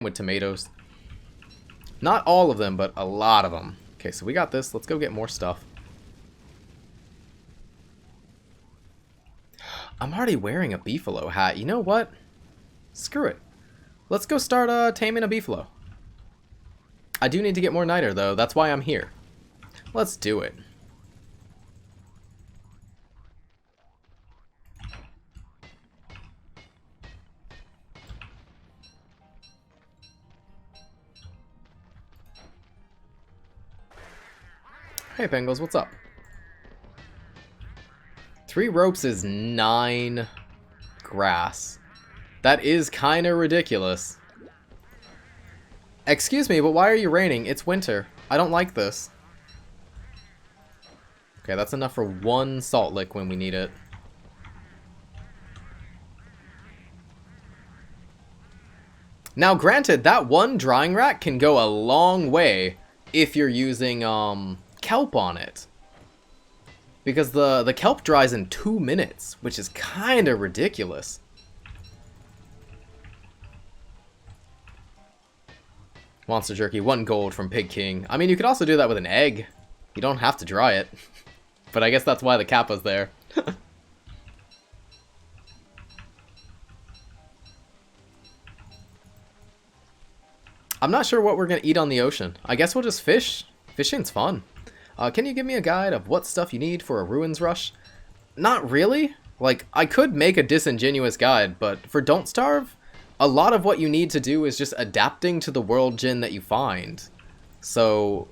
with tomatoes. Not all of them, but a lot of them. Okay, so we got this. Let's go get more stuff. I'm already wearing a beefalo hat. You know what? Screw it. Let's go start taming a beefalo. I do need to get more niter, though. That's why I'm here. Let's do it. Hey, Pengles, what's up? 3 ropes is 9 grass. That is kind of ridiculous. Excuse me, but why are you raining? It's winter. I don't like this. Okay, that's enough for 1 salt lick when we need it. Now, granted, that 1 drying rack can go a long way if you're using kelp on it. Because the kelp dries in 2 minutes, which is kind of ridiculous. Monster jerky, 1 gold from Pig King. I mean, you could also do that with an egg. You don't have to dry it. But I guess that's why the kappa's there. I'm not sure what we're going to eat on the ocean. I guess we'll just fish. Fishing's fun. Can you give me a guide of what stuff you need for a ruins rush? Not really. Like, I could make a disingenuous guide, but for Don't Starve, a lot of what you need to do is just adapting to the world gin that you find. So,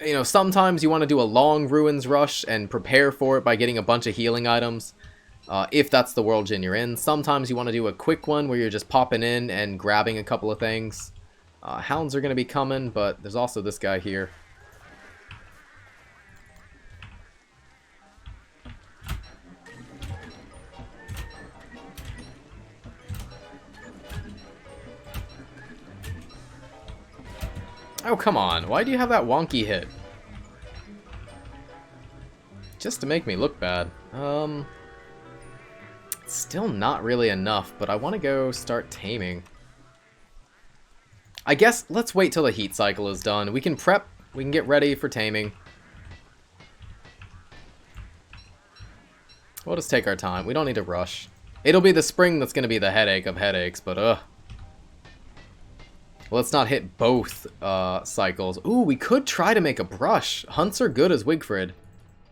you know, sometimes you want to do a long ruins rush and prepare for it by getting a bunch of healing items, if that's the world gin you're in. Sometimes you want to do a quick one where you're just popping in and grabbing a couple of things. Hounds are going to be coming, but there's also this guy here. Oh, come on. Why do you have that wonky hit? Just to make me look bad. Still not really enough, but I want to go start taming. I guess let's wait till the heat cycle is done. We can prep, we can get ready for taming. We'll just take our time. We don't need to rush. It'll be the spring that's going to be the headache of headaches, but let's not hit both cycles. Ooh, we could try to make a brush. Hunts are good as Wigfrid.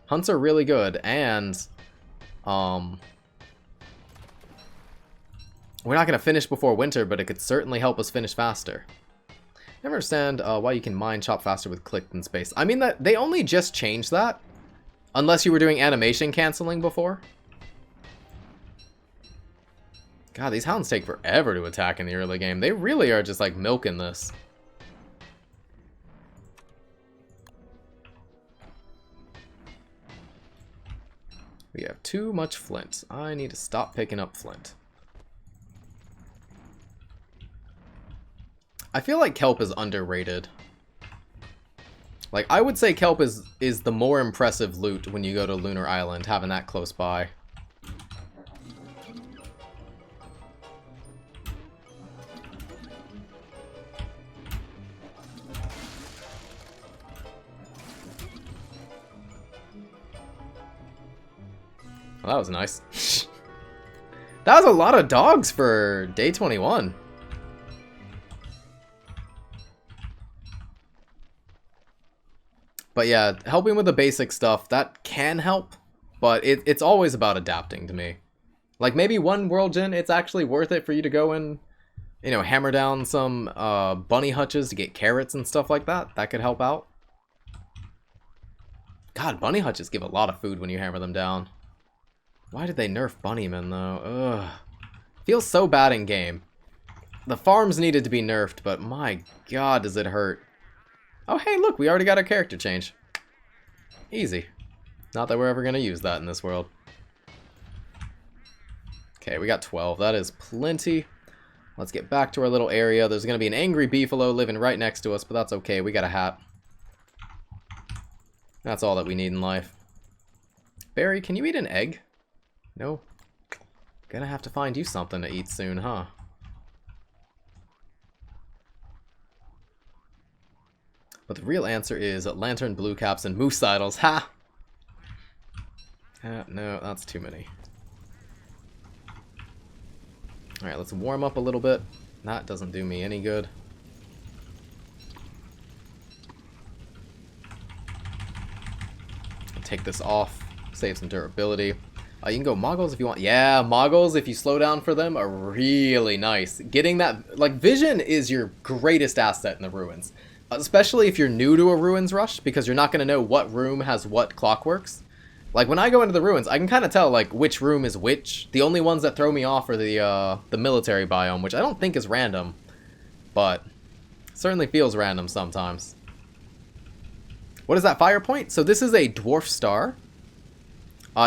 Hunts are really good, and we're not going to finish before winter, but it could certainly help us finish faster. Never understand why you can mine chop faster with click than space. I mean, that they only just changed that. Unless you were doing animation canceling before. God, these hounds take forever to attack in the early game. They really are just like milking this. We have too much flint. I need to stop picking up flint. I feel like kelp is underrated. Like, I would say kelp is the more impressive loot when you go to Lunar Island, having that close by. Well, that was nice. That was a lot of dogs for day 21. But yeah, helping with the basic stuff, that can help, but it's always about adapting to me. Like, maybe one world gin, it's actually worth it for you to go and, you know, hammer down some bunny hutches to get carrots and stuff like that. That could help out. God, bunny hutches give a lot of food when you hammer them down. Why did they nerf bunnymen, though? Ugh. Feels so bad in game. The farms needed to be nerfed, but my god, does it hurt. Oh, hey, look, we already got our character change. Easy. Not that we're ever going to use that in this world. Okay, we got 12. That is plenty. Let's get back to our little area. There's going to be an angry beefalo living right next to us, but that's okay. We got a hat. That's all that we need in life. Barry, can you eat an egg? No? Gonna have to find you something to eat soon, huh? But the real answer is lantern, blue caps, and moose idols. Ha! No, that's too many. Alright, let's warm up a little bit. That doesn't do me any good. Take this off, save some durability. You can go moggles if you want. Yeah, moggles, if you slow down for them, are really nice. Getting that, like, vision is your greatest asset in the ruins. Especially if you're new to a ruins rush, because you're not going to know what room has what clockworks. Like, when I go into the ruins, I can kind of tell, like, which room is which. The only ones that throw me off are the military biome, which I don't think is random. But certainly feels random sometimes. What is that fire point? So this is a dwarf star.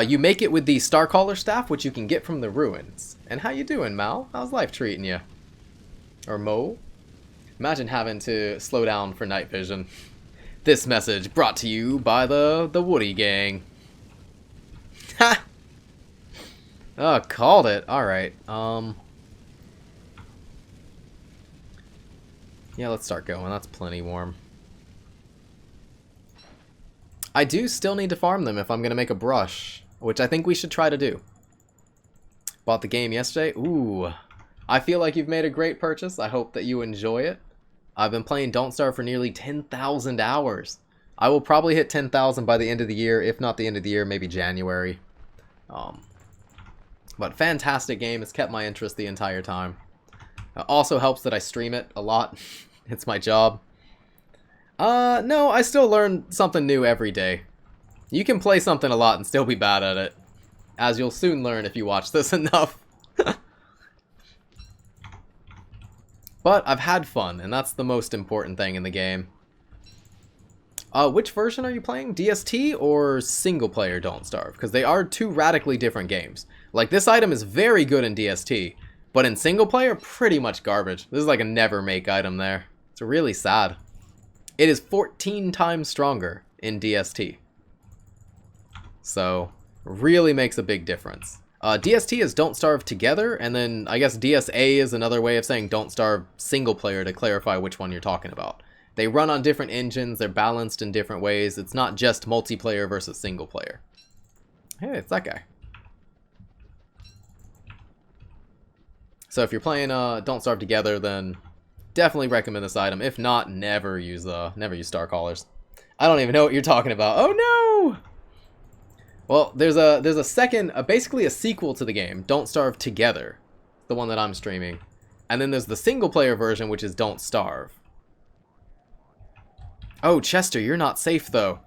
You make it with the Starcaller staff, which you can get from the ruins. And how you doing, Mal? How's life treating you? Or Mo? Imagine having to slow down for night vision. This message brought to you by the Woody Gang. Ha! Oh, called it. Alright. Yeah, let's start going. That's plenty warm. I do still need to farm them if I'm going to make a brush, which I think we should try to do. Bought the game yesterday. Ooh, I feel like you've made a great purchase. I hope that you enjoy it. I've been playing Don't Starve for nearly 10,000 hours. I will probably hit 10,000 by the end of the year, if not the end of the year, maybe January. But fantastic game. It's kept my interest the entire time. Also helps that I stream it a lot. It's my job. No, I still learn something new every day. You can play something a lot and still be bad at it, as you'll soon learn if you watch this enough. But I've had fun, and that's the most important thing in the game. Which version are you playing? DST or single player Don't Starve? Because they are two radically different games. Like, this item is very good in DST, but in single player, pretty much garbage. This is like a never make item there. It's really sad. It is 14 times stronger in DST. So, really makes a big difference. DST is Don't Starve Together, and then I guess DSA is another way of saying Don't Starve Single Player to clarify which one you're talking about. They run on different engines, they're balanced in different ways. It's not just multiplayer versus single player. Hey, it's that guy. So if you're playing Don't Starve Together, then definitely recommend this item. If not, never use Starcallers. I don't even know what you're talking about. Oh no! Well, there's a second, basically a sequel to the game, Don't Starve Together, the one that I'm streaming. And then there's the single player version, which is Don't Starve. Oh, Chester, you're not safe though.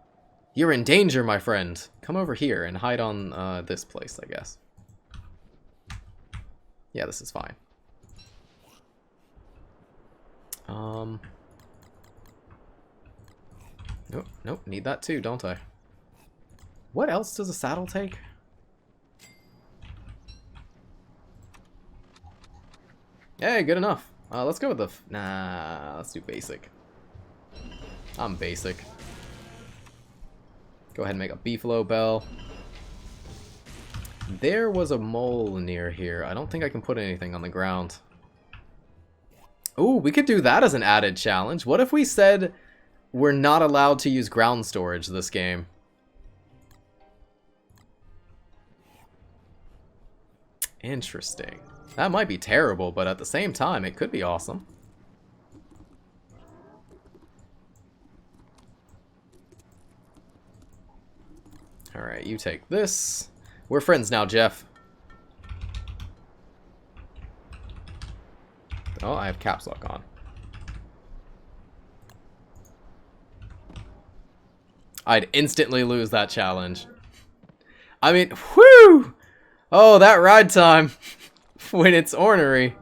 You're in danger, my friend. Come over here and hide on this place, I guess. Yeah, this is fine. Nope, need that too, don't I? What else does a saddle take? Hey, good enough. Let's go with the... Nah, let's do basic. I'm basic. Go ahead and make a beefalo bell. There was a mole near here. I don't think I can put anything on the ground. Ooh, we could do that as an added challenge. What if we said we're not allowed to use ground storage this game? Interesting. That might be terrible, but at the same time, it could be awesome. Alright, you take this. We're friends now, Jeff. Oh, I have caps lock on. I'd instantly lose that challenge. I mean, whew! Oh, that ride time. When it's ornery.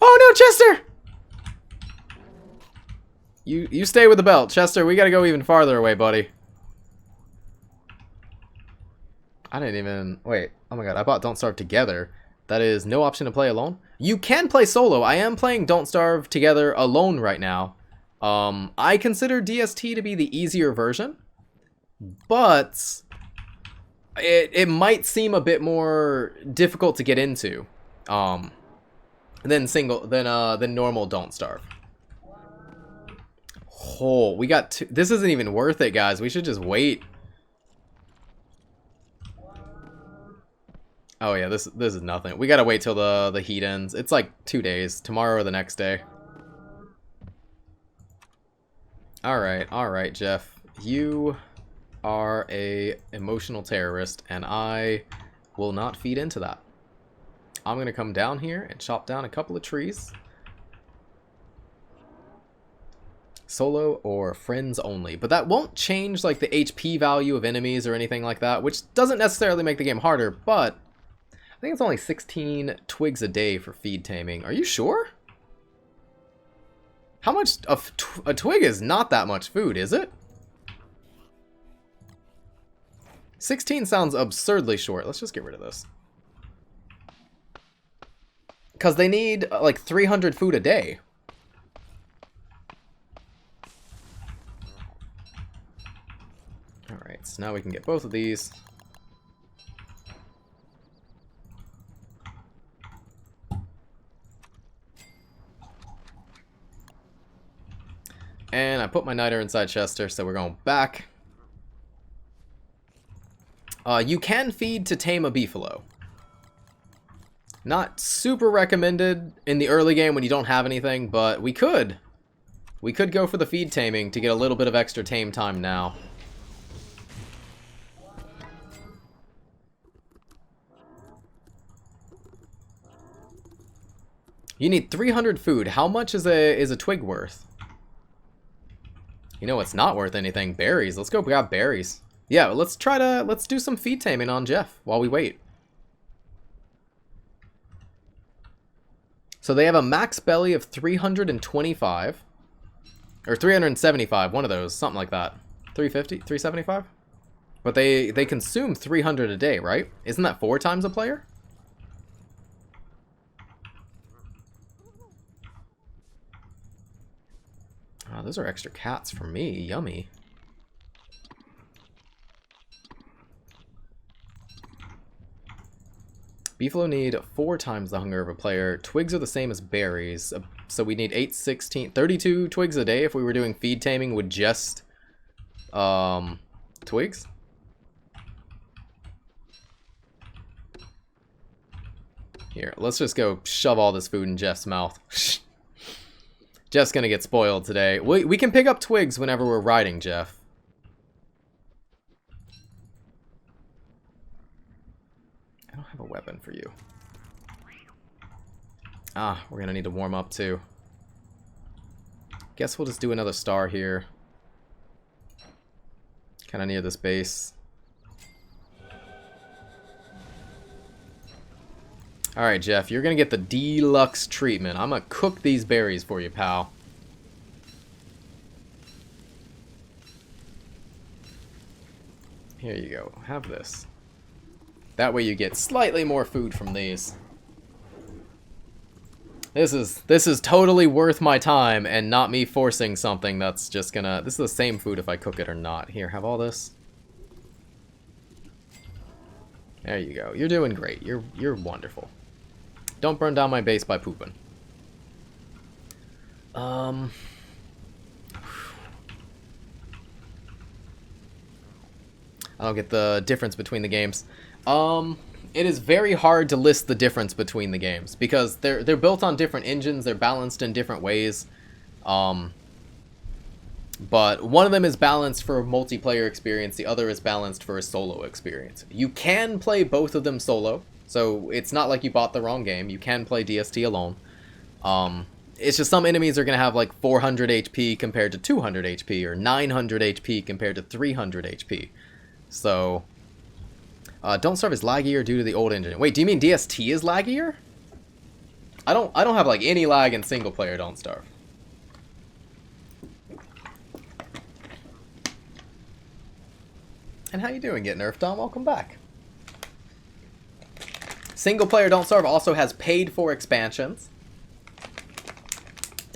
Oh no, Chester! You stay with the belt. Chester, we gotta go even farther away, buddy. I didn't even... Wait. Oh my god, I bought Don't Starve Together. That is no option to play alone? You can play solo. I am playing Don't Starve Together alone right now. I consider DST to be the easier version. But... It might seem a bit more difficult to get into. Than normal Don't Starve. Oh, we got two. This isn't even worth it, guys. We should just wait. Oh yeah, this is nothing. We gotta wait till the heat ends. It's like 2 days. Tomorrow or the next day. Alright, Jeff. You are a emotional terrorist, and I will not feed into that. I'm gonna come down here and chop down a couple of trees. Solo or friends only. But that won't change like the HP value of enemies or anything like that, which doesn't necessarily make the game harder, but I think it's only 16 twigs a day for feed taming. Are you sure? How much? A twig is not that much food, is it? 16 sounds absurdly short. Let's just get rid of this. Because they need like 300 food a day. Alright, so now we can get both of these. And I put my niter inside Chester, so we're going back. You can feed to tame a beefalo. Not super recommended in the early game when you don't have anything, but we could. We could go for the feed taming to get a little bit of extra tame time now. You need 300 food. How much is a twig worth? You know it's not worth anything. Berries. Let's go grab berries. Yeah, let's do some feed taming on Jeff while we wait. So they have a max belly of 325. Or 375, one of those, something like that. 350, 375? But they consume 300 a day, right? Isn't that 4 times a player? Oh, those are extra cats for me. Yummy. Beefalo need 4 times the hunger of a player. Twigs are the same as berries. So we need 8, 16, 32 twigs a day if we were doing feed taming with just twigs. Here, let's just go shove all this food in Jeff's mouth. Jeff's gonna get spoiled today. We can pick up twigs whenever we're riding, Jeff. I don't have a weapon for you. Ah, we're gonna need to warm up too. Guess we'll just do another star here. Kinda near this base. Alright, Jeff, you're gonna get the deluxe treatment. I'm gonna cook these berries for you, pal. Here you go. Have this. That way you get slightly more food from these. This is totally worth my time and not me forcing something that's just gonna... This is the same food if I cook it or not. Here, have all this. There you go. You're doing great. You're wonderful. Don't burn down my base by pooping. I don't get the difference between the games. It is very hard to list the difference between the games because they're built on different engines, they're balanced in different ways. But one of them is balanced for a multiplayer experience, the other is balanced for a solo experience. You can play both of them solo, so it's not like you bought the wrong game. You can play DST alone. It's just some enemies are going to have like 400 HP compared to 200 HP, or 900 HP compared to 300 HP. So, don't serve as laggier due to the old engine. Wait, do you mean DST is laggier? I don't have like any lag in single player Don't Starve. And how you doing, Get Nerfed On? Welcome back. Single player Don't Starve also has paid for expansions.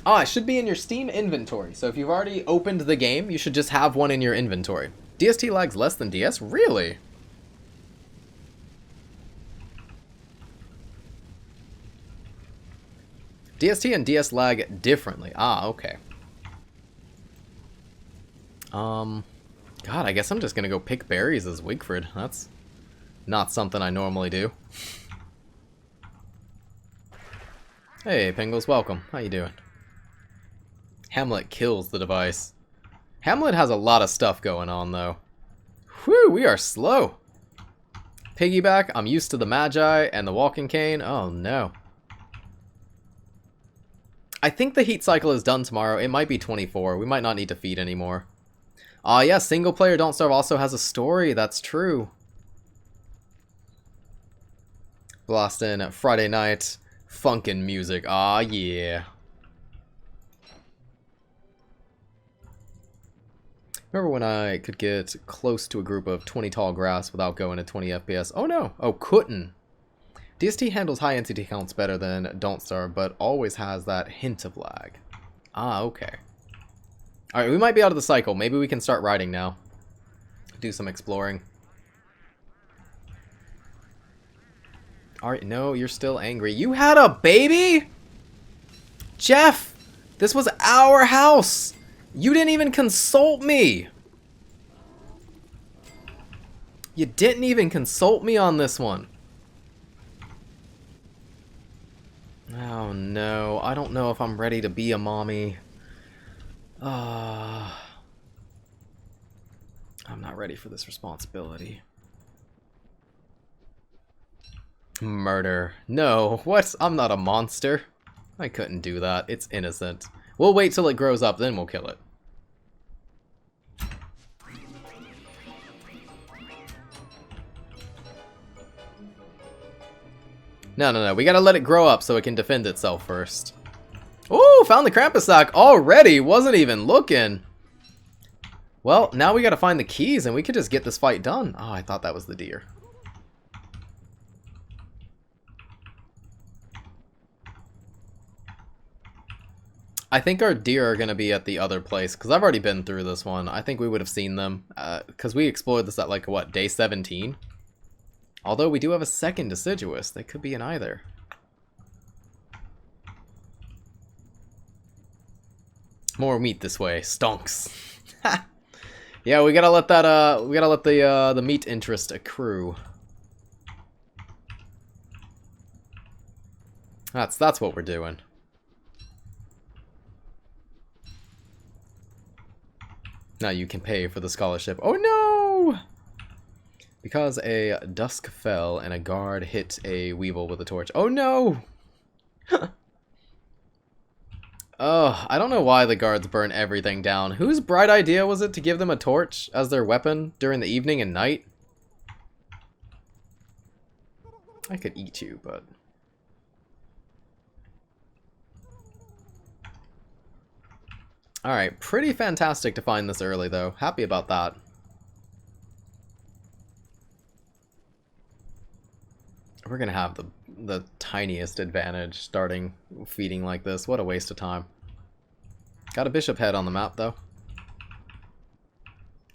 Ah, it should be in your Steam inventory. So if you've already opened the game, you should just have one in your inventory. DST lags less than DS? Really? DST and DS lag differently. Ah, okay. God, I guess I'm just gonna go pick berries as Wigfrid. That's not something I normally do. Hey, Pingles, welcome. How you doing? Hamlet kills the device. Hamlet has a lot of stuff going on, though. Whew, we are slow. Piggyback, I'm used to the Magi and the walking cane. Oh, no. I think the heat cycle is done tomorrow. It might be 24. We might not need to feed anymore. Yeah, single player Don't Starve also has a story. That's true. Blasting Friday night. Funkin' music. Ah, yeah. Remember when I could get close to a group of 20 tall grass without going at 20 FPS? Oh no! Oh, couldn't. DST handles high NCT counts better than Don't Starve, but always has that hint of lag. Ah, okay. Alright, we might be out of the cycle. Maybe we can start riding now. Do some exploring. Alright, no, you're still angry. You had a baby? Jeff! This was our house! You didn't even consult me! You didn't even consult me on this one. Oh no, I don't know if I'm ready to be a mommy. I'm not ready for this responsibility. Murder. No, what? I'm not a monster. I couldn't do that. It's innocent. We'll wait till it grows up, then we'll kill it. No. We gotta let it grow up so it can defend itself first. Ooh, found the Krampus sack already. Wasn't even looking. Well, now we gotta find the keys and we could just get this fight done. Oh, I thought that was the deer. I think our deer are going to be at the other place, because I've already been through this one. I think we would have seen them, because we explored this at, like, what, day 17? Although we do have a second deciduous. They could be in either. More meat this way. Stonks. Yeah, we gotta let that, we gotta let the meat interest accrue. That's what we're doing. Now you can pay for the scholarship. Oh no! Because a dusk fell and a guard hit a weevil with a torch. Oh no! Oh, I don't know why the guards burn everything down. Whose bright idea was it to give them a torch as their weapon during the evening and night? I could eat you, but... Alright, pretty fantastic to find this early, though. Happy about that. We're gonna have the tiniest advantage starting feeding like this. What a waste of time. Got a bishop head on the map, though.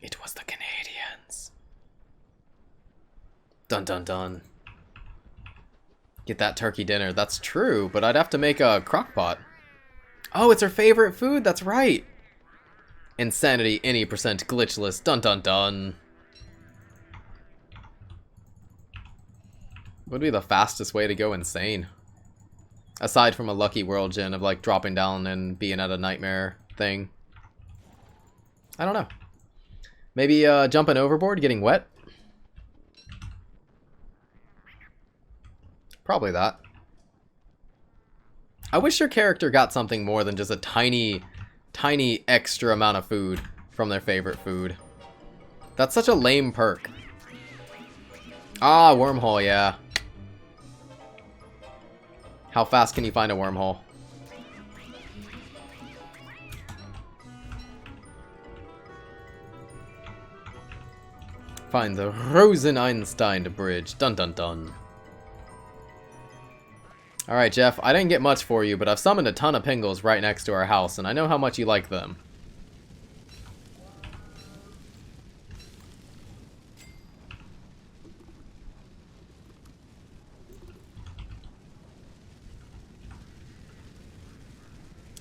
It was the Canadians. Dun dun dun. Get that turkey dinner. That's true, but I'd have to make a crock pot. Oh, it's her favorite food. That's right. Insanity, any percent glitchless. Dun dun dun. Would be the fastest way to go insane. Aside from a lucky world gen of like dropping down and being at a nightmare thing. I don't know. Maybe jumping overboard, getting wet. Probably that. I wish your character got something more than just a tiny extra amount of food from their favorite food. That's such a lame perk. Ah, wormhole, yeah. How fast can you find a wormhole? Find the Rosen-Einstein bridge. Dun dun dun. Alright, Jeff, I didn't get much for you, but I've summoned a ton of pingles right next to our house, and I know how much you like them.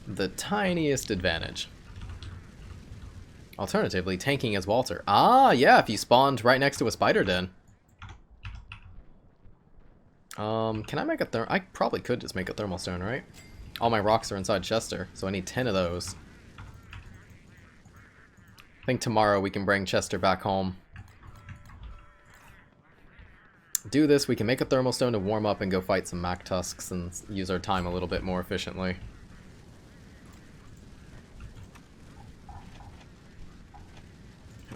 The tiniest advantage. Alternatively, tanking as Walter. Ah, yeah, if you spawned right next to a spider den. Can I make a I probably could just make a thermal stone, right? All my rocks are inside Chester, so I need 10 of those. I think tomorrow we can bring Chester back home. Do this, we can make a thermal stone to warm up and go fight some Mac Tusks and use our time a little bit more efficiently.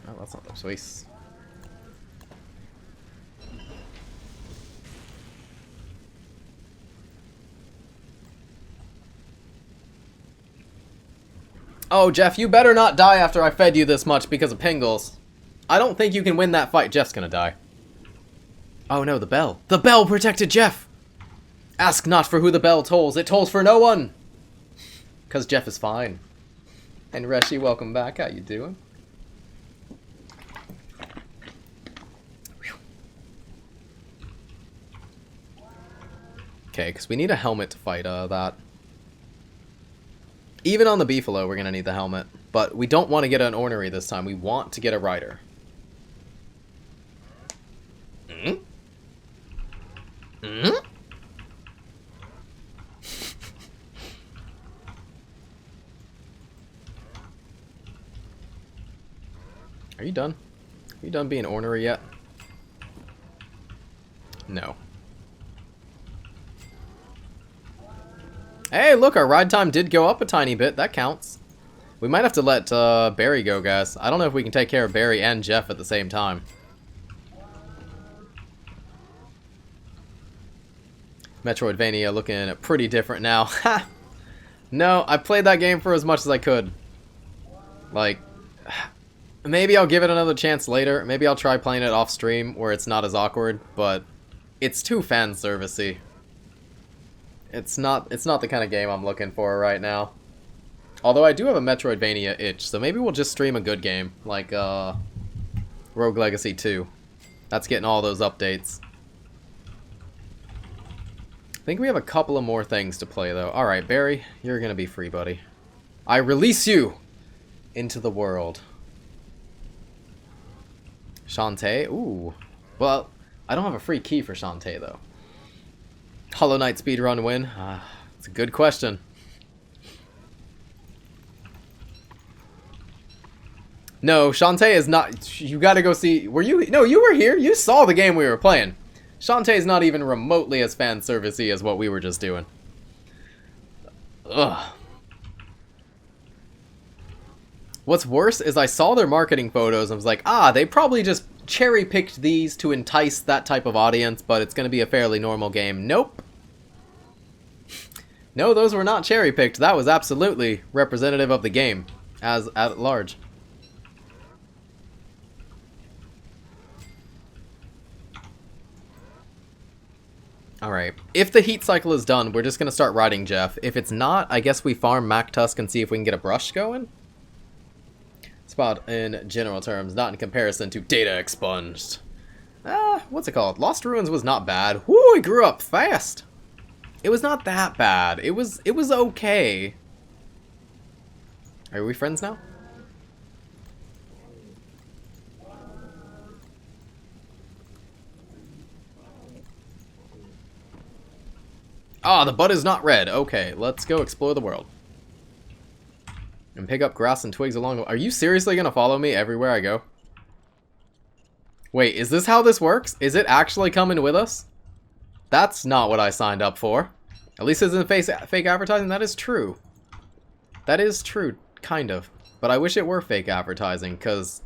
Oh, that's not the choice. Oh, Jeff, you better not die after I fed you this much because of Pingles. I don't think you can win that fight. Jeff's gonna die. Oh no, the bell. The bell protected Jeff! Ask not for who the bell tolls. It tolls for no one! Because Jeff is fine. And Reshi, welcome back. How you doing? Okay, because we need a helmet to fight that. Even on the beefalo, we're going to need the helmet. But we don't want to get an ornery this time. We want to get a rider. Mm? Mm? Are you done? Are you done being ornery yet? No. Hey, look, our ride time did go up a tiny bit. That counts. We might have to let Barry go, guys. I don't know if we can take care of Barry and Jeff at the same time. Metroidvania looking pretty different now. Ha! No, I played that game for as much as I could. Like, maybe I'll give it another chance later. Maybe I'll try playing it off stream where it's not as awkward, but it's too fan servicey. It's not the kind of game I'm looking for right now. Although I do have a Metroidvania itch, so maybe we'll just stream a good game, like Rogue Legacy 2. That's getting all those updates. I think we have a couple of more things to play, though. Alright, Barry, you're gonna be free, buddy. I release you into the world. Shantae? Ooh. Well, I don't have a free key for Shantae, though. Hollow Knight speedrun win? It's a good question. No, Shantae is not... You gotta go see... Were you... No, you were here. You saw the game we were playing. Shantae is not even remotely as fan servicey as what we were just doing. Ugh. What's worse is I saw their marketing photos and was like, they probably just cherry-picked these to entice that type of audience, but it's going to be a fairly normal game. Nope. No, those were not cherry-picked. That was absolutely representative of the game as at large. Alright, if the heat cycle is done, we're just going to start riding Jeff. If it's not, I guess we farm Mac Tusk and see if we can get a brush going. Spot in general terms, not in comparison to data expunged. What's it called? Lost Ruins was not bad. Woo, it grew up fast. It was not that bad. It was okay. Are we friends now? Ah, the bud is not red. Okay, let's go explore the world. And pick up grass and twigs along the way. Are you seriously going to follow me everywhere I go? Wait, is this how this works? Is it actually coming with us? That's not what I signed up for. At least it's in fake advertising. That is true. That is true, kind of. But I wish it were fake advertising, because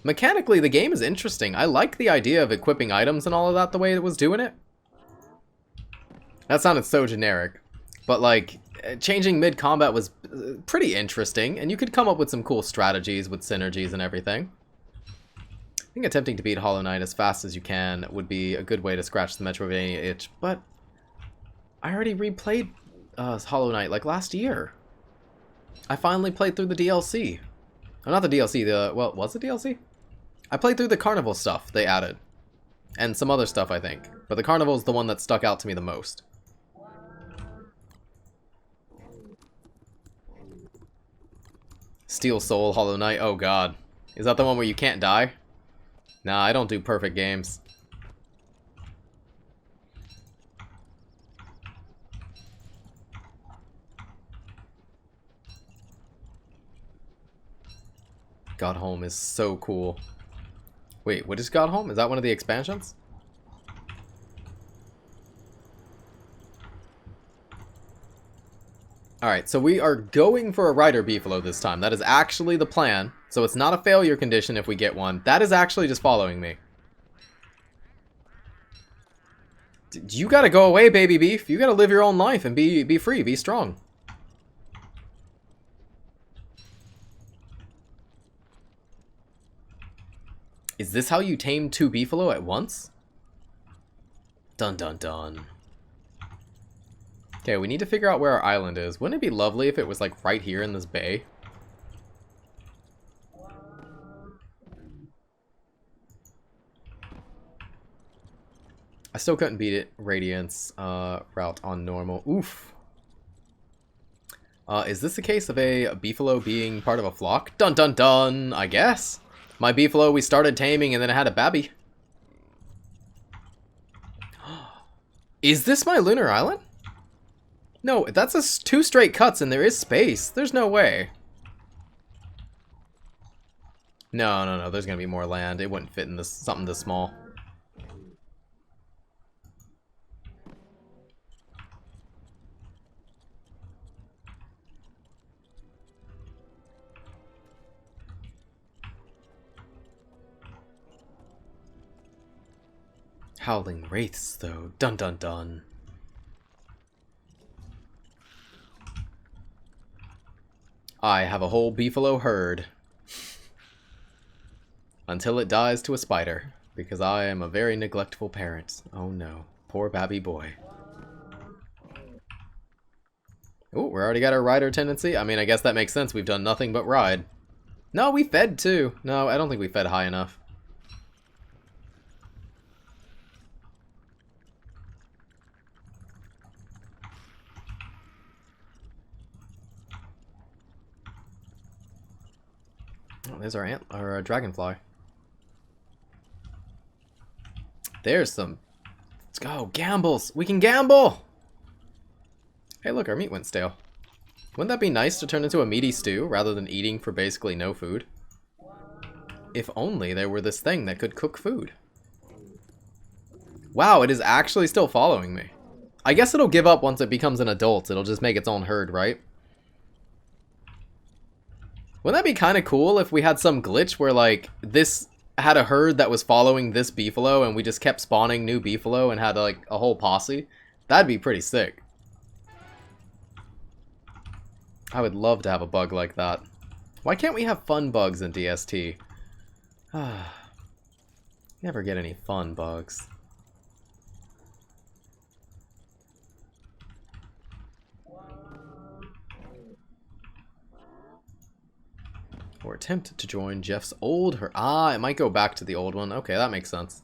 mechanically the game is interesting. I like the idea of equipping items and all of that the way it was doing it. That sounded so generic. But like, changing mid-combat was pretty interesting, and you could come up with some cool strategies with synergies and everything. I think attempting to beat Hollow Knight as fast as you can would be a good way to scratch the Metroidvania itch, but I already replayed Hollow Knight like last year. I finally played through the DLC. Oh, not the DLC, well, was it DLC? I played through the Carnival stuff they added. And some other stuff, I think. But the Carnival is the one that stuck out to me the most. Steel Soul, Hollow Knight. Oh god. Is that the one where you can't die? Nah, I don't do perfect games. God Home is so cool. Wait, what is God Home? Is that one of the expansions? Alright, so we are going for a rider beefalo this time. That is actually the plan. So it's not a failure condition if we get one. That is actually just following me. You gotta go away, baby beef. You gotta live your own life and be free, be strong. Is this how you tame 2 beefalo at once? Dun dun dun. Okay, we need to figure out where our island is. Wouldn't it be lovely if it was like right here in this bay? I still couldn't beat it. Radiance route on normal. Oof. Is this a case of a beefalo being part of a flock? Dun dun dun, I guess. My beefalo we started taming and then I had a babby. Is this my lunar island? No, that's a 2 straight cuts and there is space. There's no way. No, no, no. There's gonna be more land. It wouldn't fit in this something this small. Howling wraiths, though. Dun dun dun. I have a whole beefalo herd. Until it dies to a spider. Because I am a very neglectful parent. Oh no. Poor babby boy. Ooh, we already got our rider tendency. I mean, I guess that makes sense. We've done nothing but ride. No, we fed too. No, I don't think we fed high enough. Oh, there's our dragonfly. There's some. Let's go. Gambles. We can gamble. Hey, look, our meat went stale. Wouldn't that be nice to turn into a meaty stew rather than eating for basically no food? If only there were this thing that could cook food. Wow, it is actually still following me. I guess it'll give up once it becomes an adult. It'll just make its own herd, right? Wouldn't that be kind of cool if we had some glitch where, like, this had a herd that was following this beefalo and we just kept spawning new beefalo and had, like, a whole posse? That'd be pretty sick. I would love to have a bug like that. Why can't we have fun bugs in DST? Never get any fun bugs. Or attempt to join Jeff's old herd. Ah, it might go back to the old one. Okay, that makes sense.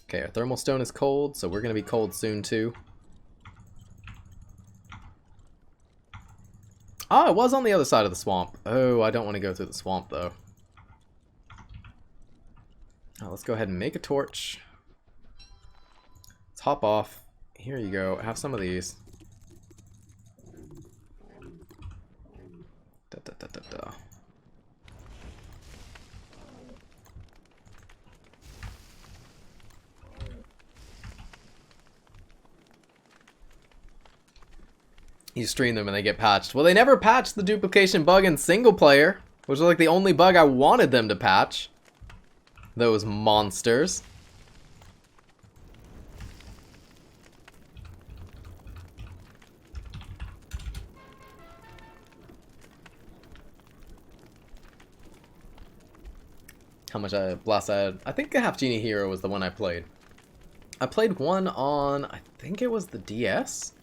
Okay, our thermal stone is cold, so we're going to be cold soon too. Ah, it was on the other side of the swamp. Oh, I don't want to go through the swamp though. Oh, let's go ahead and make a torch. Let's hop off. Here you go. Have some of these. Da, da, da, da, da. You stream them and they get patched. Well, they never patched the duplication bug in single player, which was like the only bug I wanted them to patch. Those monsters. How much blast I had? I think a Half Genie Hero was the one I played. I played one on, I think it was the DS?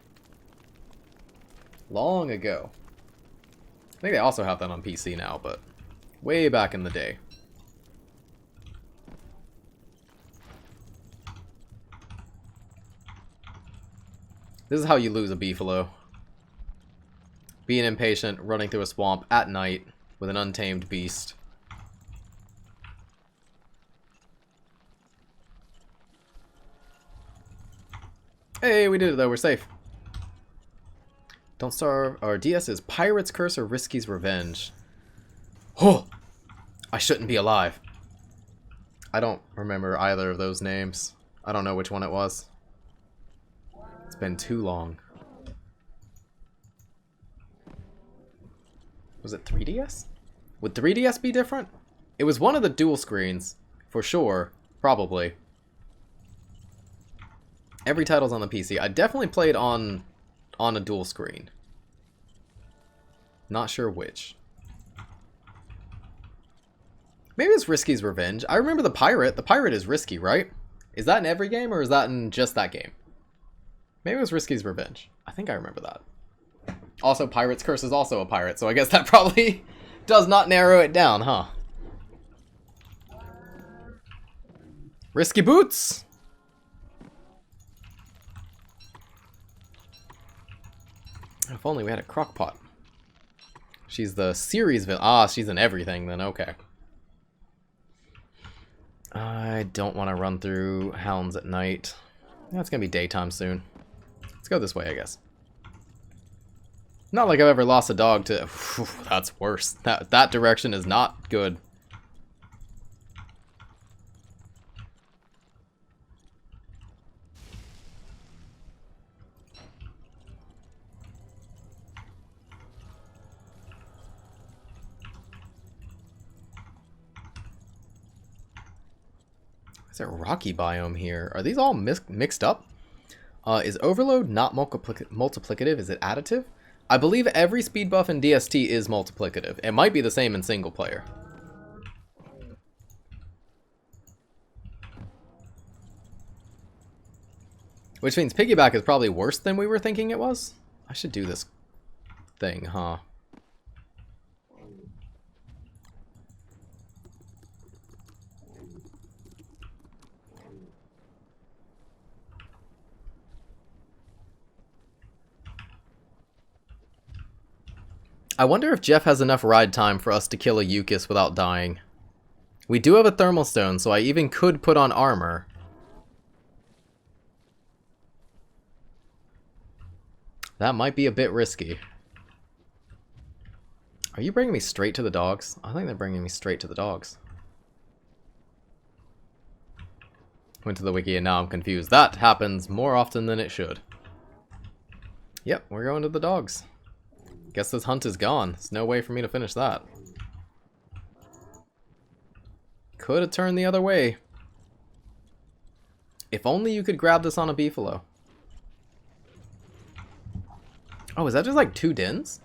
Long ago. I think they also have that on PC now, but way back in the day. This is how you lose a beefalo. Being impatient, running through a swamp at night with an untamed beast. Hey, we did it though, we're safe. Don't starve. Our DS is Pirate's Curse or Risky's Revenge. Oh! I shouldn't be alive. I don't remember either of those names. I don't know which one it was. It's been too long. Was it 3DS? Would 3DS be different? It was one of the dual screens, for sure. Probably. Every title's on the PC. I definitely played on a dual screen. Not sure which. Maybe it's Risky's Revenge. I remember the pirate. The pirate is risky, right? Is that in every game or is that in just that game? Maybe it was Risky's Revenge. I think I remember that. Also, Pirate's Curse is also a pirate, so I guess that probably does not narrow it down, huh? Risky Boots! If only we had a crockpot. She's the series villain. Ah, she's in everything then, okay. I don't want to run through hounds at night. It's gonna be daytime soon. Let's go this way, I guess. Not like I've ever lost a dog to... Whew, that's worse. That direction is not good. Is there a rocky biome here? Are these all mixed up? Is overload not multiplicative? Is it additive? I believe every speed buff in DST is multiplicative. It might be the same in single player. Which means piggyback is probably worse than we were thinking it was. I should do this thing, huh? I wonder if Jeff has enough ride time for us to kill a Yukis without dying. We do have a thermal stone, so I even could put on armor. That might be a bit risky. Are you bringing me straight to the dogs? I think they're bringing me straight to the dogs. Went to the wiki and now I'm confused. That happens more often than it should. Yep, we're going to the dogs. Guess this hunt is gone. There's no way for me to finish that. Could have turned the other way. If only you could grab this on a beefalo. Oh, is that just like 2 dens?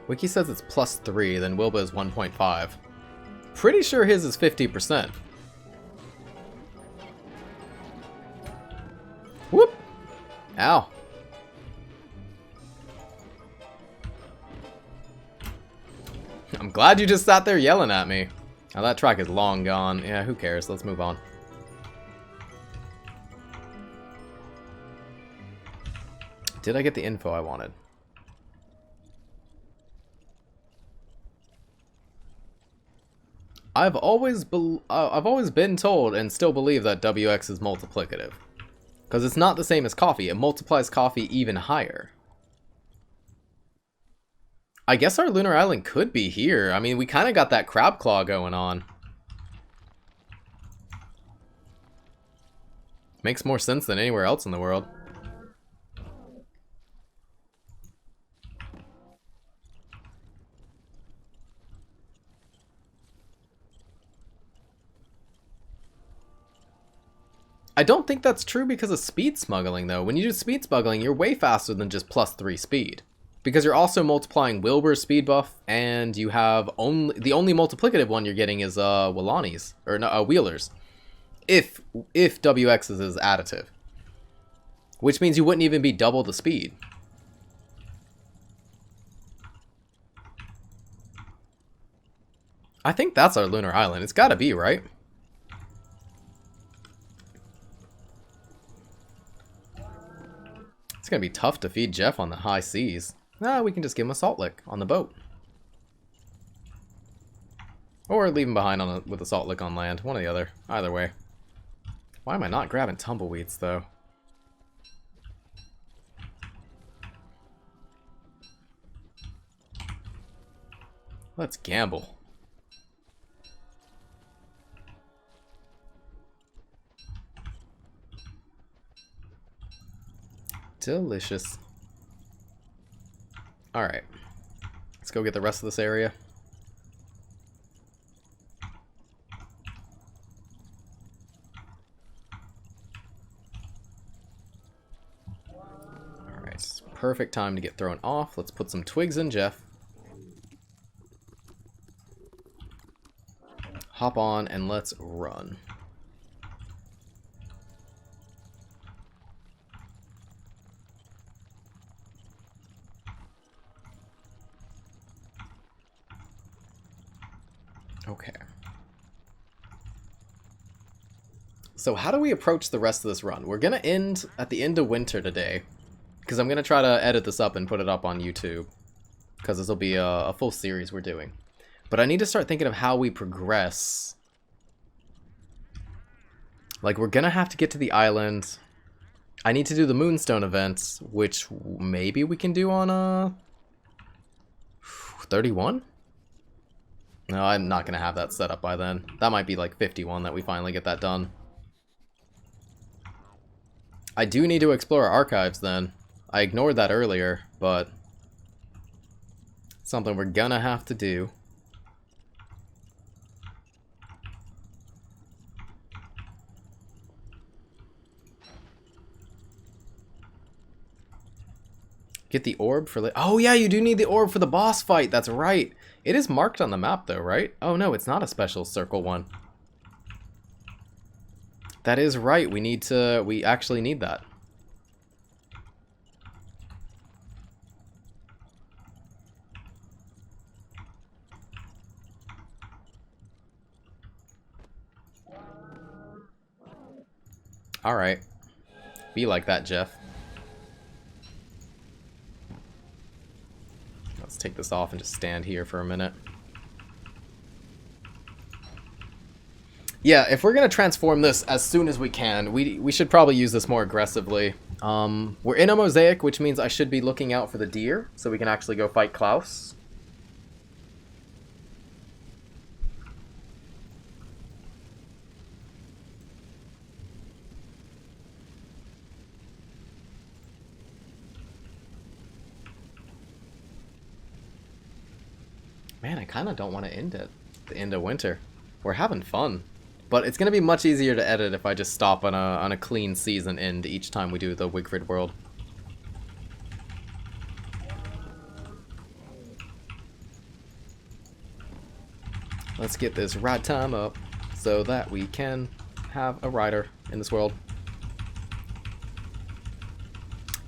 Wiki says it's +3, then Wilbur is 1.5. Pretty sure his is 50%. Whoop! Ow. I'm glad you just sat there yelling at me. Now that track is long gone. Yeah, who cares? Let's move on. Did I get the info I wanted? I've always been told and still believe that WX is multiplicative. Because it's not the same as coffee. It multiplies coffee even higher. I guess our lunar island could be here. I mean, we kind of got that crab claw going on. Makes more sense than anywhere else in the world. I don't think that's true because of speed smuggling, though. When you do speed smuggling, you're way faster than just +3 speed. Because you're also multiplying Wilbur's speed buff, and you have the only multiplicative one you're getting is Wheelers. if WX is additive. Which means you wouldn't even be double the speed. I think that's our lunar island. It's gotta be, right? It's gonna be tough to feed Jeff on the high seas. Nah, we can just give him a salt lick on the boat. Or leave him behind on with a salt lick on land. One or the other. Either way. Why am I not grabbing tumbleweeds, though? Let's gamble. Delicious. Alright. Let's go get the rest of this area. Alright. Perfect time to get thrown off. Let's put some twigs in Jeff. Hop on and let's run. Okay. So how do we approach the rest of this run? We're gonna end at the end of winter today, because I'm gonna try to edit this up and put it up on YouTube, because this will be a full series we're doing. But I need to start thinking of how we progress. Like, we're gonna have to get to the island. I need to do the Moonstone events, which maybe we can do on 31? No, I'm not gonna have that set up by then. That might be like 51 that we finally get that done. I do need to explore our archives then. I ignored that earlier, but it's something we're gonna have to do. Get the orb for... Oh yeah, you do need the orb for the boss fight. That's right. It is marked on the map though, right? Oh no, it's not a special circle one. That is right. We actually need that. All right. Be like that, Jeff. Let's take this off and just stand here for a minute. Yeah, if we're going to transform this as soon as we can, we should probably use this more aggressively. We're in a mosaic, which means I should be looking out for the deer, so we can actually go fight Klaus. Man, I kind of don't want to end it. The end of winter. We're having fun. But it's going to be much easier to edit if I just stop on a clean season end each time we do the Wigfrid world. Let's get this ride time up so that we can have a rider in this world.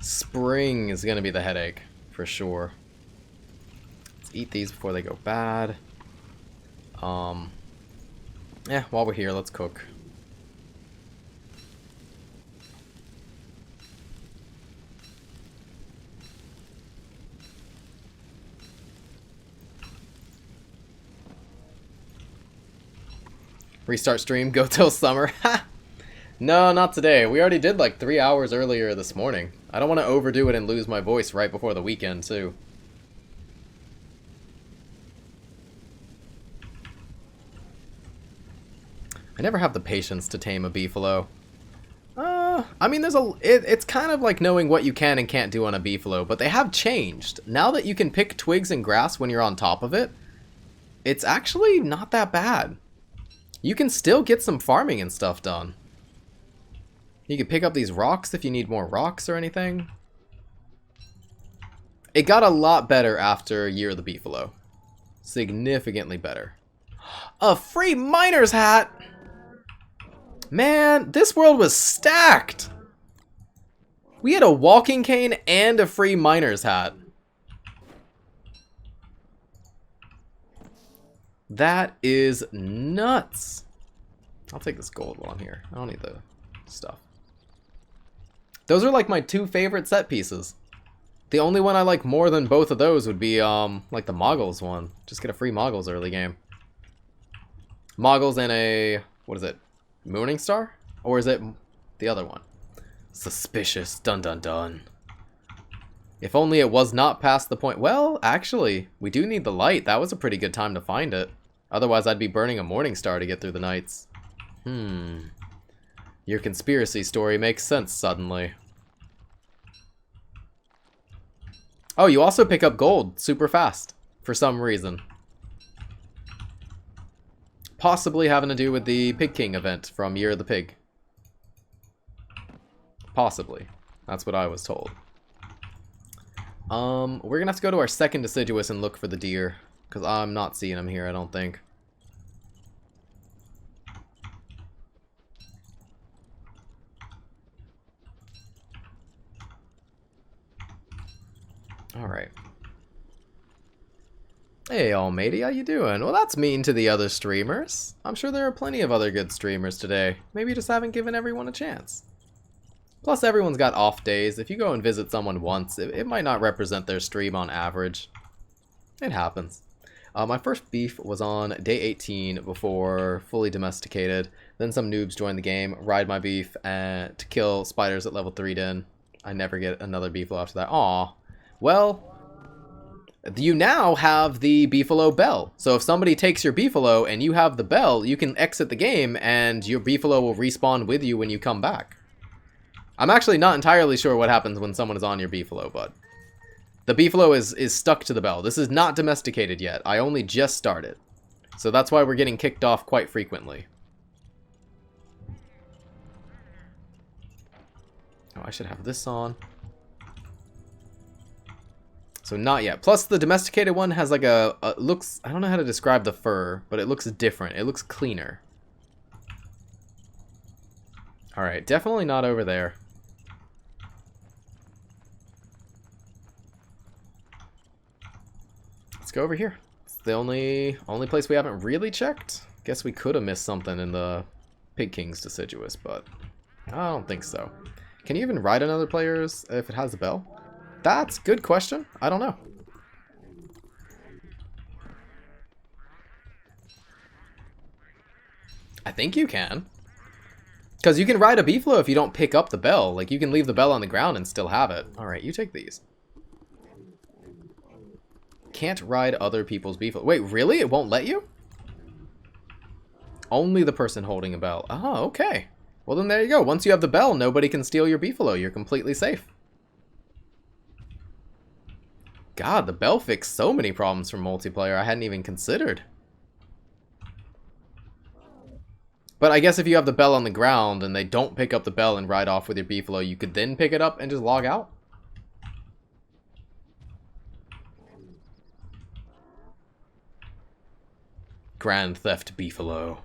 Spring is going to be the headache, for sure. Eat these before they go bad. Yeah, while we're here, let's cook. Restart stream, go till summer. No, not today. We already did like 3 hours earlier this morning. I don't want to overdo it and lose my voice right before the weekend, too. I never have the patience to tame a beefalo. I mean, it's kind of like knowing what you can and can't do on a beefalo, but they have changed. Now that you can pick twigs and grass when you're on top of it, it's actually not that bad. You can still get some farming and stuff done. You can pick up these rocks if you need more rocks or anything. It got a lot better after Year of the Beefalo. Significantly better. A free miner's hat! Man, this world was stacked! We had a walking cane and a free miner's hat. That is nuts. I'll take this gold while I'm here. I don't need the stuff. Those are like my two favorite set pieces. The only one I like more than both of those would be like the Moggles one. Just get a free Moggles early game. Moggles and a, what is it? Mooning Star? Or is it the other one? Suspicious. Dun dun dun. If only it was not past the point. Well, actually, we do need the light. That was a pretty good time to find it. Otherwise, I'd be burning a Morning Star to get through the nights. Your conspiracy story makes sense suddenly. Oh, you also pick up gold super fast for some reason. Possibly having to do with the Pig King event from Year of the Pig. Possibly. That's what I was told. We're gonna have to go to our second deciduous and look for the deer. Because I'm not seeing him here, I don't think. Alright. Hey, all matey, how you doing? Well, that's mean to the other streamers. I'm sure there are plenty of other good streamers today. Maybe you just haven't given everyone a chance. Plus, everyone's got off days. If you go and visit someone once, it might not represent their stream on average. It happens. My first beef was on day 18 before fully domesticated. Then some noobs joined the game, ride my beef, and to kill spiders at level 3'd in. I never get another beefalo after that. Aw. Well, you now have the beefalo bell. So if somebody takes your beefalo and you have the bell, you can exit the game and your beefalo will respawn with you when you come back. I'm actually not entirely sure what happens when someone is on your beefalo, but the beefalo is stuck to the bell. This is not domesticated yet. I only just started. So that's why we're getting kicked off quite frequently. Oh, I should have this on. So not yet. Plus the domesticated one has like a looks, I don't know how to describe the fur, but it looks different. It looks cleaner. Alright, definitely not over there. Let's go over here. It's the only place we haven't really checked. Guess we could have missed something in the Pig King's deciduous, but I don't think so. Can you even ride another player's if it has a bell? That's a good question. I don't know. I think you can. Because you can ride a beefalo if you don't pick up the bell. Like, you can leave the bell on the ground and still have it. Alright, you take these. Can't ride other people's beefalo. Wait, really? It won't let you? Only the person holding a bell. Oh, okay. Well, then there you go. Once you have the bell, nobody can steal your beefalo. You're completely safe. God, the bell fixed so many problems for multiplayer I hadn't even considered. But I guess if you have the bell on the ground and they don't pick up the bell and ride off with your beefalo, you could then pick it up and just log out. Grand Theft Beefalo.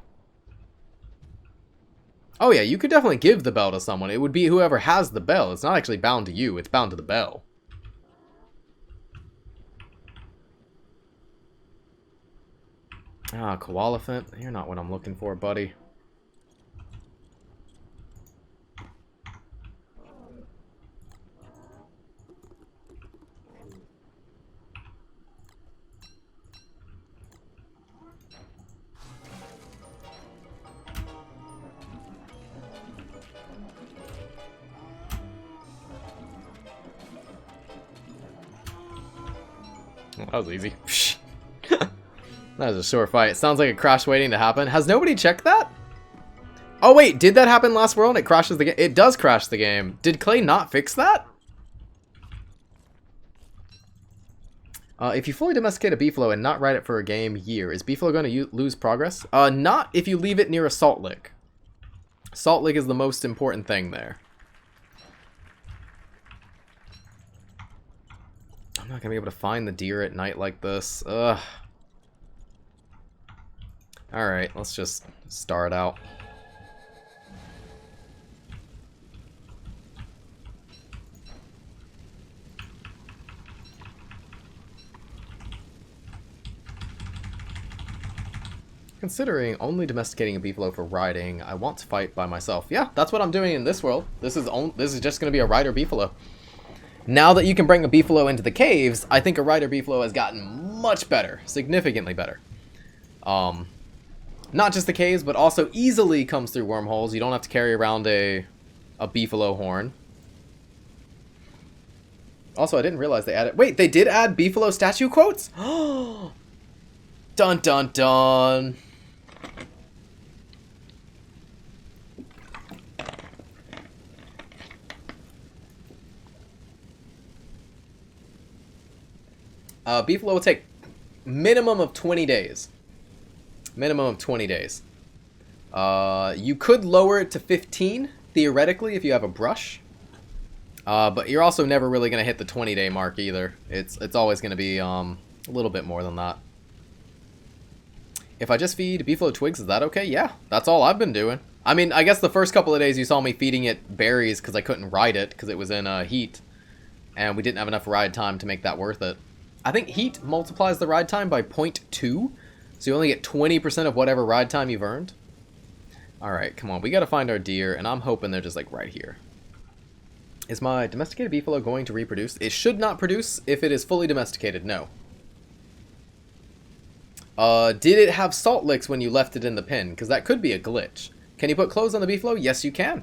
Oh yeah, you could definitely give the bell to someone. It would be whoever has the bell. It's not actually bound to you, it's bound to the bell. Ah, Koalefant. You're not what I'm looking for, buddy. Well, that was easy. That was a short fight. It sounds like a crash waiting to happen. Has nobody checked that? Oh wait, did that happen last world? It crashes the game. It does crash the game. Did Clay not fix that? If you fully domesticate a beefalo and not ride it for a game year, is beefalo going to lose progress? Not if you leave it near a salt lick. Salt lick is the most important thing there. I'm not going to be able to find the deer at night like this. Ugh. Alright, let's just start out. Considering only domesticating a beefalo for riding, I want to fight by myself. Yeah, that's what I'm doing in this world. This is just going to be a rider beefalo. Now that you can bring a beefalo into the caves, I think a rider beefalo has gotten much better, significantly better. Not just the caves, but also easily comes through wormholes. You don't have to carry around a beefalo horn. Also, I didn't realize they added... Wait, they did add beefalo statue quotes? Dun dun dun. Beefalo will take minimum of 20 days. Minimum of 20 days. You could lower it to 15, theoretically, if you have a brush. But you're also never really going to hit the 20-day mark either. It's always going to be a little bit more than that. If I just feed beefalo twigs, is that okay? Yeah, that's all I've been doing. I mean, I guess the first couple of days you saw me feeding it berries because I couldn't ride it because it was in heat. And we didn't have enough ride time to make that worth it. I think heat multiplies the ride time by 0.2. So you only get 20% of whatever ride time you've earned. Alright, come on. We gotta find our deer, and I'm hoping they're just like right here. Is my domesticated beefalo going to reproduce? It should not produce if it is fully domesticated, no. Did it have salt licks when you left it in the pen? Because that could be a glitch. Can you put clothes on the beefalo? Yes, you can.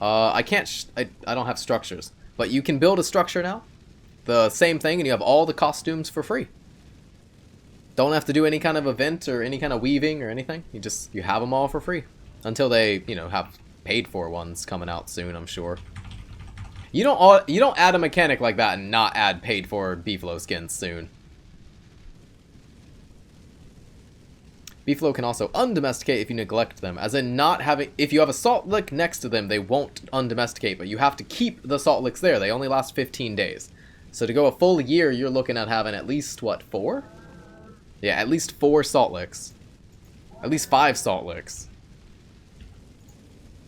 I can't, I don't have structures. But you can build a structure now. The same thing, and you have all the costumes for free. Don't have to do any kind of event or any kind of weaving or anything. You have them all for free. Until they, you know, have paid for ones coming out soon, I'm sure. You don't add a mechanic like that and not add paid for beefalo skins soon. Beefalo can also undomesticate if you neglect them, as in not having... If you have a salt lick next to them, they won't undomesticate, but you have to keep the salt licks there. They only last 15 days. So to go a full year, you're looking at having at least, what, 4? Yeah, at least 4 salt licks. At least 5 salt licks.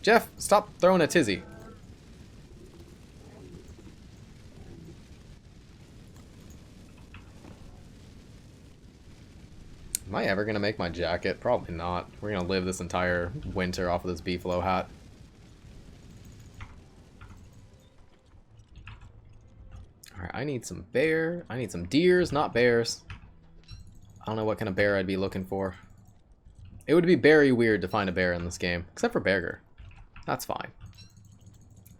Jeff, stop throwing a tizzy. Am I ever going to make my jacket? Probably not. We're going to live this entire winter off of this beefalo hat. Alright, I need some bear. I need some deers, not bears. I don't know what kind of bear I'd be looking for. It would be very weird to find a bear in this game. Except for Berger. That's fine.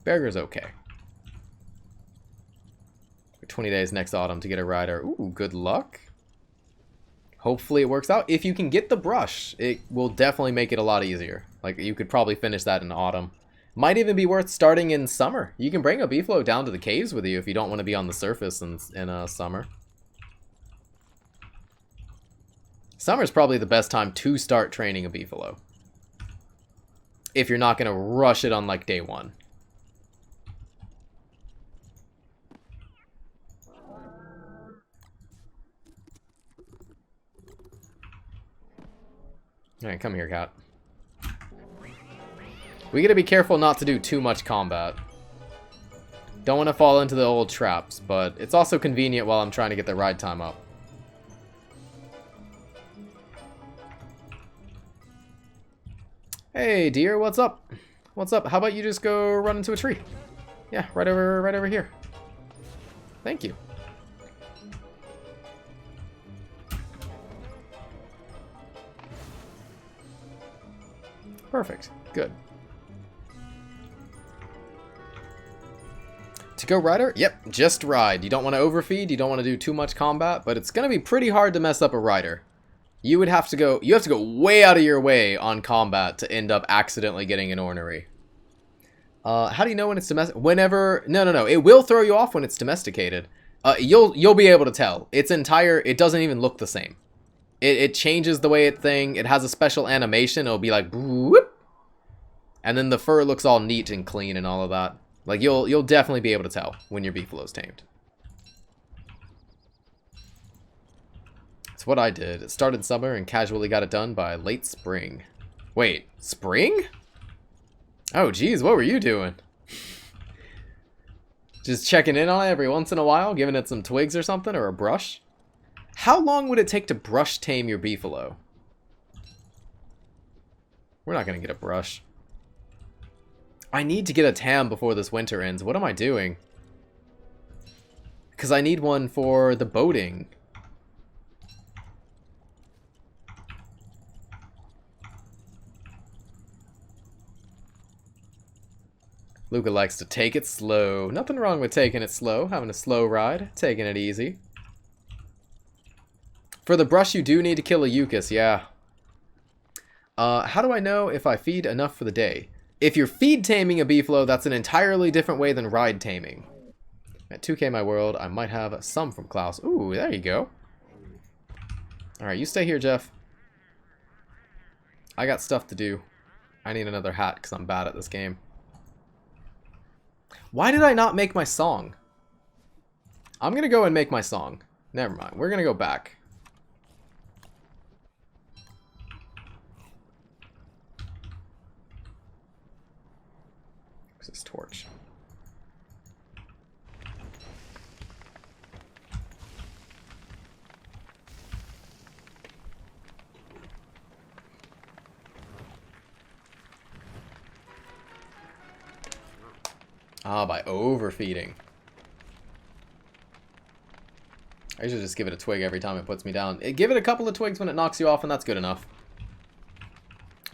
Berger's okay. 20 days next autumn to get a rider. Ooh, good luck. Hopefully it works out. If you can get the brush, it will definitely make it a lot easier. Like, you could probably finish that in autumn. Might even be worth starting in summer. You can bring a beefalo down to the caves with you if you don't want to be on the surface in summer. Summer's probably the best time to start training a beefalo. If you're not going to rush it on, like, day 1. Alright, come here, cat. We gotta be careful not to do too much combat. Don't want to fall into the old traps, but it's also convenient while I'm trying to get the ride time up. Hey, dear, what's up? What's up? How about you just go run into a tree? Yeah, right over here. Thank you. Perfect. Good. To go rider? Yep, just ride. You don't want to overfeed, you don't want to do too much combat, but it's going to be pretty hard to mess up a rider. You have to go way out of your way on combat to end up accidentally getting an ornery. How do you know when it's domesticated? Whenever... No. It will throw you off when it's domesticated. You'll be able to tell. It doesn't even look the same. It changes the way it has a special animation. It'll be like... Whoop, and then the fur looks all neat and clean and all of that. Like, you'll definitely be able to tell when your beefalo's tamed. It's what I did. It started summer and casually got it done by late spring. Wait, spring? Oh, geez, what were you doing? Just checking in on it every once in a while, giving it some twigs or something, or a brush? How long would it take to brush tame your beefalo? We're not going to get a brush. I need to get a tam before this winter ends. What am I doing? Because I need one for the boating. Luca likes to take it slow. Nothing wrong with taking it slow. Having a slow ride. Taking it easy. For the brush, you do need to kill a Yucus, yeah. How do I know if I feed enough for the day? If you're feed taming a beefalo, that's an entirely different way than ride taming. At 2K my world, I might have some from Klaus. Ooh, there you go. Alright, you stay here, Jeff. I got stuff to do. I need another hat because I'm bad at this game. Why did I not make my song? I'm going to go and make my song. Never mind. We're going to go back. Where's this torch? Ah, by overfeeding. I usually just give it a twig every time it puts me down. Give it a couple of twigs when it knocks you off, and that's good enough.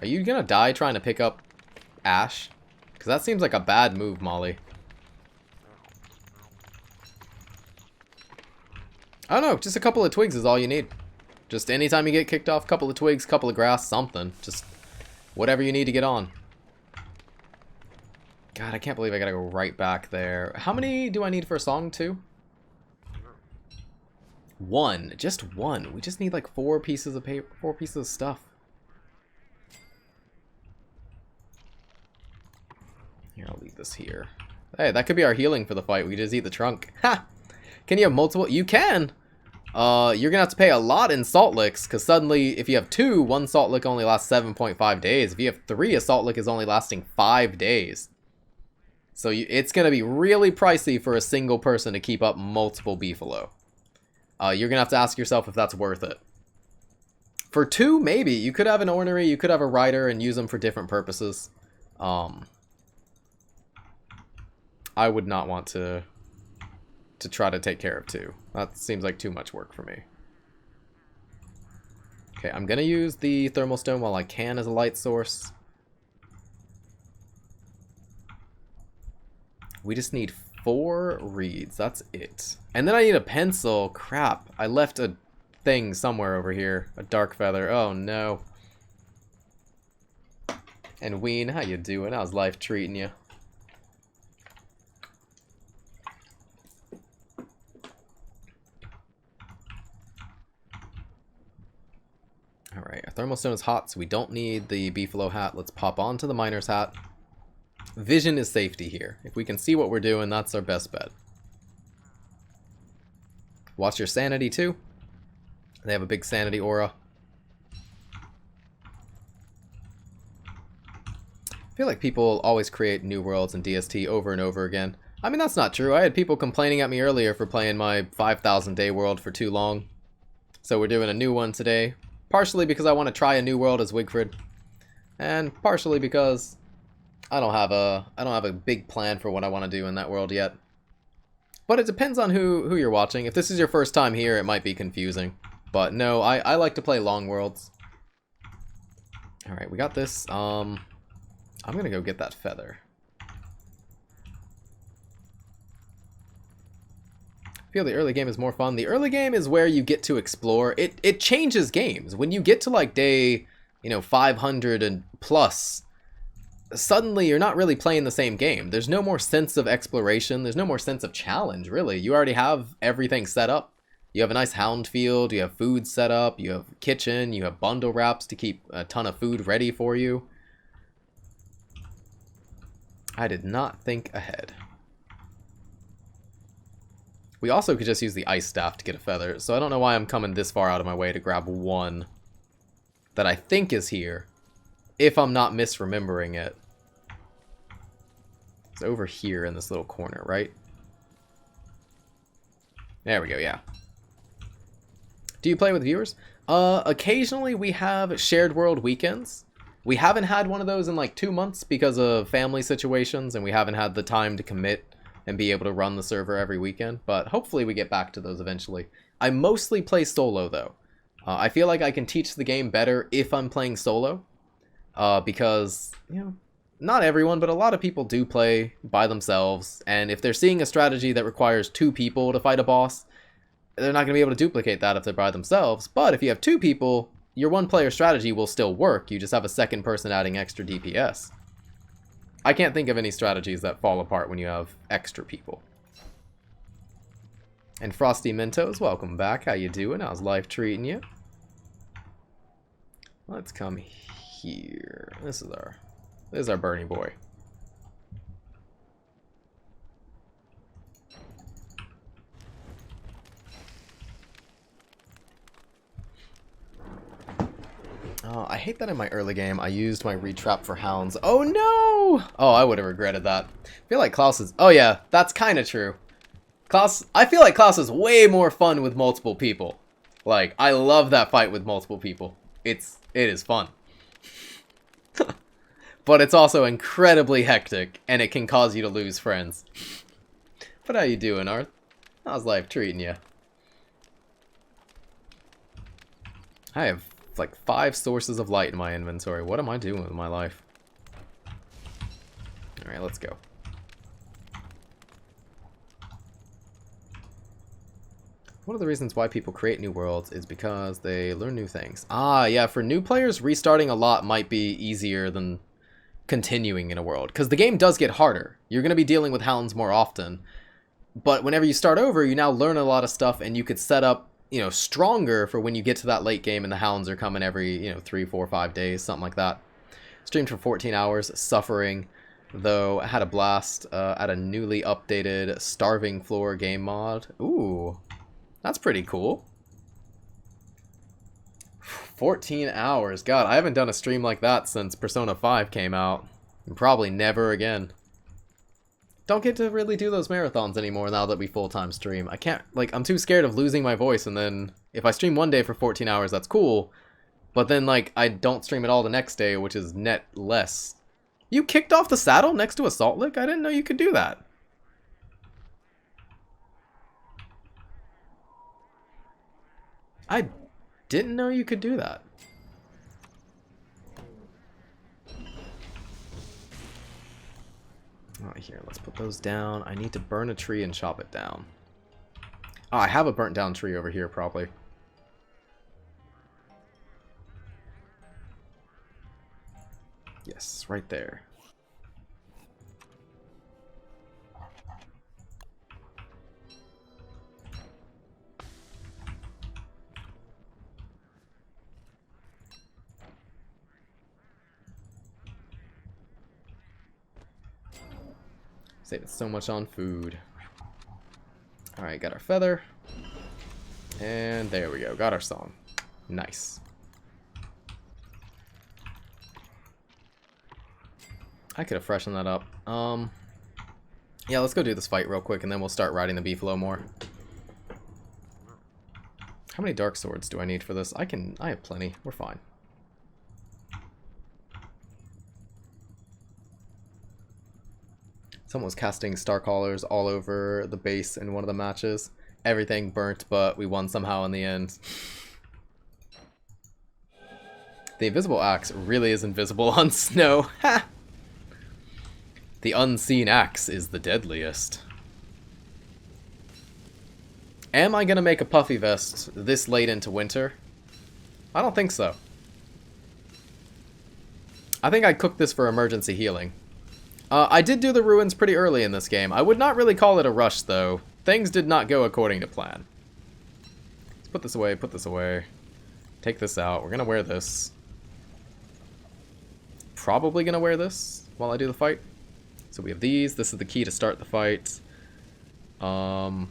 Are you gonna die trying to pick up ash? Because that seems like a bad move, Molly. I don't know, just a couple of twigs is all you need. Just anytime you get kicked off, couple of twigs, couple of grass, something. Just whatever you need to get on. God, I can't believe I gotta go right back there. How many do I need for a song, too? One. Just one. We just need like 4 pieces of paper, 4 pieces of stuff. Here, I'll leave this here. Hey, that could be our healing for the fight. We just eat the trunk. Ha! Can you have multiple? You can! You're gonna have to pay a lot in salt licks, because suddenly, if you have 2, 1 salt lick only lasts 7.5 days. If you have 3, a salt lick is only lasting 5 days. So it's going to be really pricey for a single person to keep up multiple beefalo. You're going to have to ask yourself if that's worth it. For 2, maybe. You could have an ornery, you could have a rider, and use them for different purposes. I would not want to try to take care of 2. That seems like too much work for me. Okay, I'm going to use the thermal stone while I can as a light source. We just need 4 reeds. That's it. And then I need a pencil. Crap. I left a thing somewhere over here. A dark feather. Oh, no. And Ween, how you doing? How's life treating you? Alright, our thermal stone is hot, so we don't need the beefalo hat. Let's pop onto the miner's hat. Vision is safety here. If we can see what we're doing, that's our best bet. Watch your sanity too. They have a big sanity aura. I feel like people always create new worlds in DST over and over again. I mean, that's not true. I had people complaining at me earlier for playing my 5,000 day world for too long. So we're doing a new one today. Partially because I want to try a new world as Wigfrid. And partially because I don't have a big plan for what I want to do in that world yet. But it depends on who you're watching. If this is your first time here, it might be confusing. But no, I like to play long worlds. Alright, we got this. I'm gonna go get that feather. I feel the early game is more fun. The early game is where you get to explore. It changes games. When you get to like day, 500 and plus, suddenly you're not really playing the same game. There's no more sense of exploration. There's no more sense of challenge, really. You already have everything set up. You have a nice hound field. You have food set up. You have kitchen. You have bundle wraps to keep a ton of food ready for you. I did not think ahead. We also could just use the ice staff to get a feather, so I don't know why I'm coming this far out of my way to grab one that I think is here, if I'm not misremembering it. It's over here in this little corner, right? There we go, yeah. Do you play with viewers? Occasionally we have shared world weekends. We haven't had one of those in like 2 months because of family situations, and we haven't had the time to commit and be able to run the server every weekend, but hopefully we get back to those eventually. I mostly play solo, though. I feel like I can teach the game better if I'm playing solo, because, you know, not everyone, but a lot of people do play by themselves, and if they're seeing a strategy that requires 2 people to fight a boss, they're not going to be able to duplicate that if they're by themselves. But if you have 2 people, your one-player strategy will still work, you just have a second person adding extra DPS. I can't think of any strategies that fall apart when you have extra people. And Frosty Mentos, welcome back. How you doing? How's life treating you? Let's come here. This is our Bernie boy. Oh, I hate that in my early game I used my retrap for hounds. Oh no! Oh, I would have regretted that. I feel like Klaus is... Oh yeah, that's kind of true. I feel like Klaus is way more fun with multiple people. Like, I love that fight with multiple people. It is fun. But it's also incredibly hectic, and it can cause you to lose friends. But how you doing, Arth? How's life treating you? I have like 5 sources of light in my inventory. What am I doing with my life? Alright, let's go. One of the reasons why people create new worlds is because they learn new things. Ah, yeah, for new players, restarting a lot might be easier than continuing in a world. Because the game does get harder. You're going to be dealing with hounds more often. But whenever you start over, you now learn a lot of stuff, and you could set up, you know, stronger for when you get to that late game and the hounds are coming every, you know, 3, 4, 5 days, something like that. Streamed for 14 hours, suffering, though I had a blast at a newly updated Starving Floor game mod. Ooh, that's pretty cool. 14 hours. God, I haven't done a stream like that since Persona 5 came out. And probably never again. Don't get to really do those marathons anymore now that we full-time stream. I can't, like, I'm too scared of losing my voice, and then if I stream one day for 14 hours, that's cool. But then, like, I don't stream at all the next day, which is net less. You kicked off the saddle next to a salt lick? I didn't know you could do that. I didn't know you could do that. Alright, here, let's put those down. I need to burn a tree and chop it down. Oh, I have a burnt down tree over here, probably. Yes, right there. Saving so much on food. Alright, got our feather. And there we go, got our song. Nice. I could have freshened that up. Yeah, let's go do this fight real quick, and then we'll start riding the beefalo more. How many dark swords do I need for this? I have plenty. We're fine. Someone was casting star collars all over the base in one of the matches. Everything burnt, but we won somehow in the end. The invisible axe really is invisible on snow. Ha! The unseen axe is the deadliest. Am I gonna make a puffy vest this late into winter? I don't think so. I think I cooked this for emergency healing. I did do the ruins pretty early in this game. I would not really call it a rush, though. Things did not go according to plan. Let's put this away, put this away. Take this out. We're gonna wear this. Probably gonna wear this while I do the fight. So we have these. This is the key to start the fight. Gonna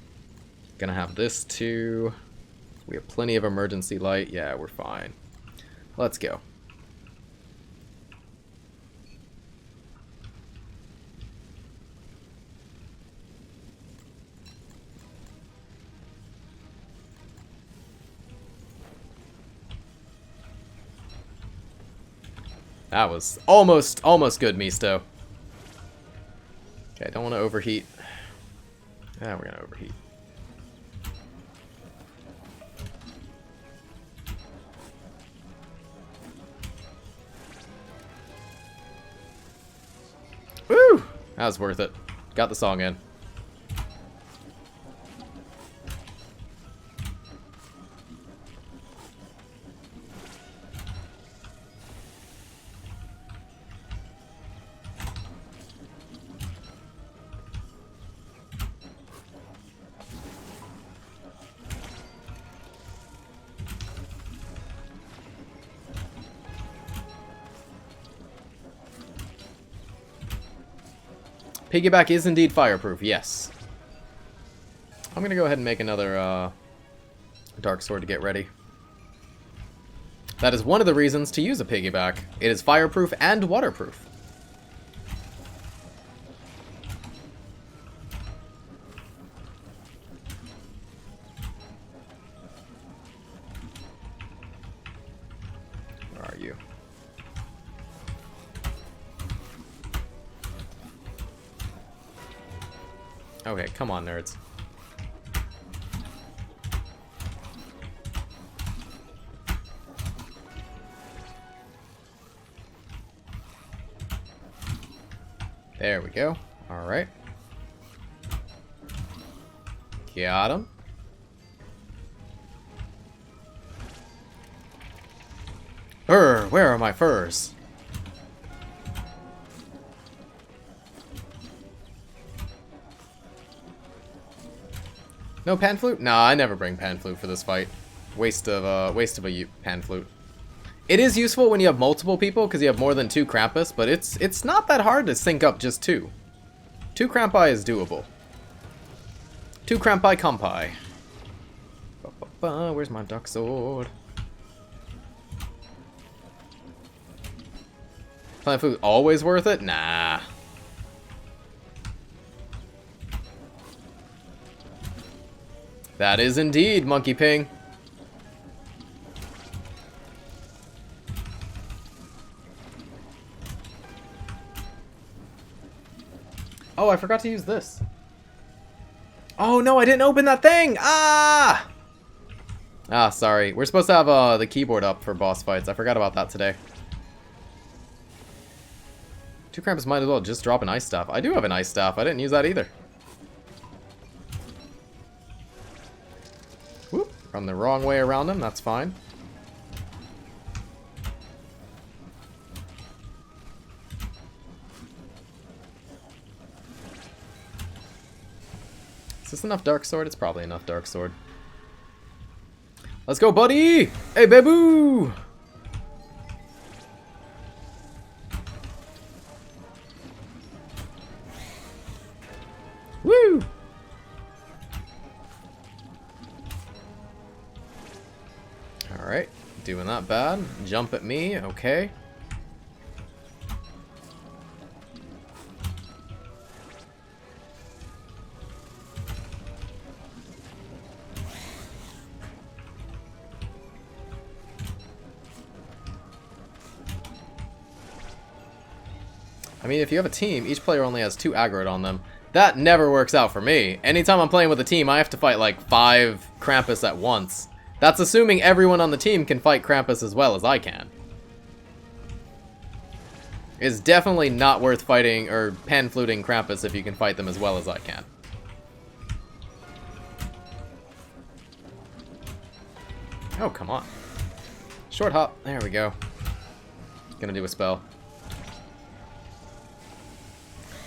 have this too. We have plenty of emergency light. Yeah, we're fine. Let's go. That was almost good, Misto. Okay, I don't want to overheat. Yeah, we're gonna overheat. Woo! That was worth it. Got the song in. Piggyback is indeed fireproof, yes. I'm gonna go ahead and make another dark sword to get ready. That is one of the reasons to use a piggyback. It is fireproof and waterproof. Where are you? Okay, come on, nerds. There we go. Alright. Got him. Where are my furs? No pan flute? Nah, I never bring pan flute for this fight. Waste of a pan flute. It is useful when you have multiple people because you have more than 2 Krampus, but it's not that hard to sync up just 2. 2 Krampi is doable. 2 Krampi Kampai. Where's my dark sword? Pan flute always worth it? Nah. That is indeed Monkey Ping. Oh, I forgot to use this. Oh no, I didn't open that thing! Ah! Ah, sorry. We're supposed to have the keyboard up for boss fights. I forgot about that today. 2 Krampus might as well just drop an ice staff. I do have an ice staff. I didn't use that either. Whoop. Run the wrong way around him. That's fine. Is this enough Dark Sword? It's probably enough Dark Sword. Let's go, buddy! Hey, babu! Woo! Alright, doing that bad. Jump at me, okay. I mean, if you have a team, each player only has 2 aggro on them. That never works out for me. Anytime I'm playing with a team, I have to fight like 5 Krampus at once. That's assuming everyone on the team can fight Krampus as well as I can. It's definitely not worth fighting or pan-fluting Krampus if you can fight them as well as I can. Oh, come on. Short hop. There we go. Gonna do a spell.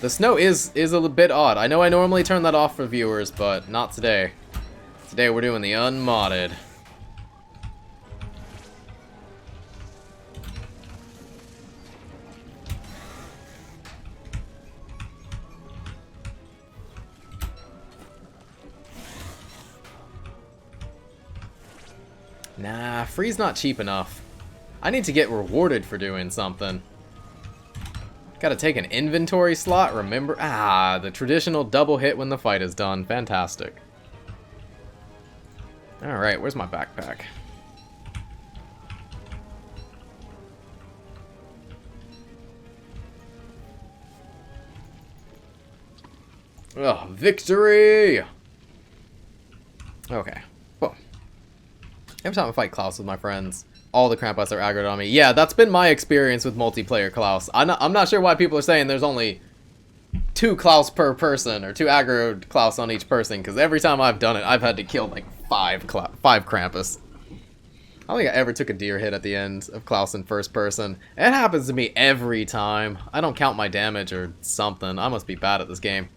The snow is a bit odd. I know I normally turn that off for viewers, but not today. Today we're doing the unmodded. Nah, free's not cheap enough. I need to get rewarded for doing something. Gotta take an inventory slot, remember? Ah, the traditional double hit when the fight is done. Fantastic. Alright, where's my backpack? Ugh, victory! Okay. Well, every time I fight Klaus with my friends, all the Krampuss are aggroed on me. Yeah, that's been my experience with multiplayer Klaus. I'm not sure why people are saying there's only 2 Klaus per person, or 2 aggroed Klaus on each person, because every time I've done it, I've had to kill like 5 Krampus. I don't think I ever took a deer hit at the end of Klaus in first person. It happens to me every time. I don't count my damage or something. I must be bad at this game.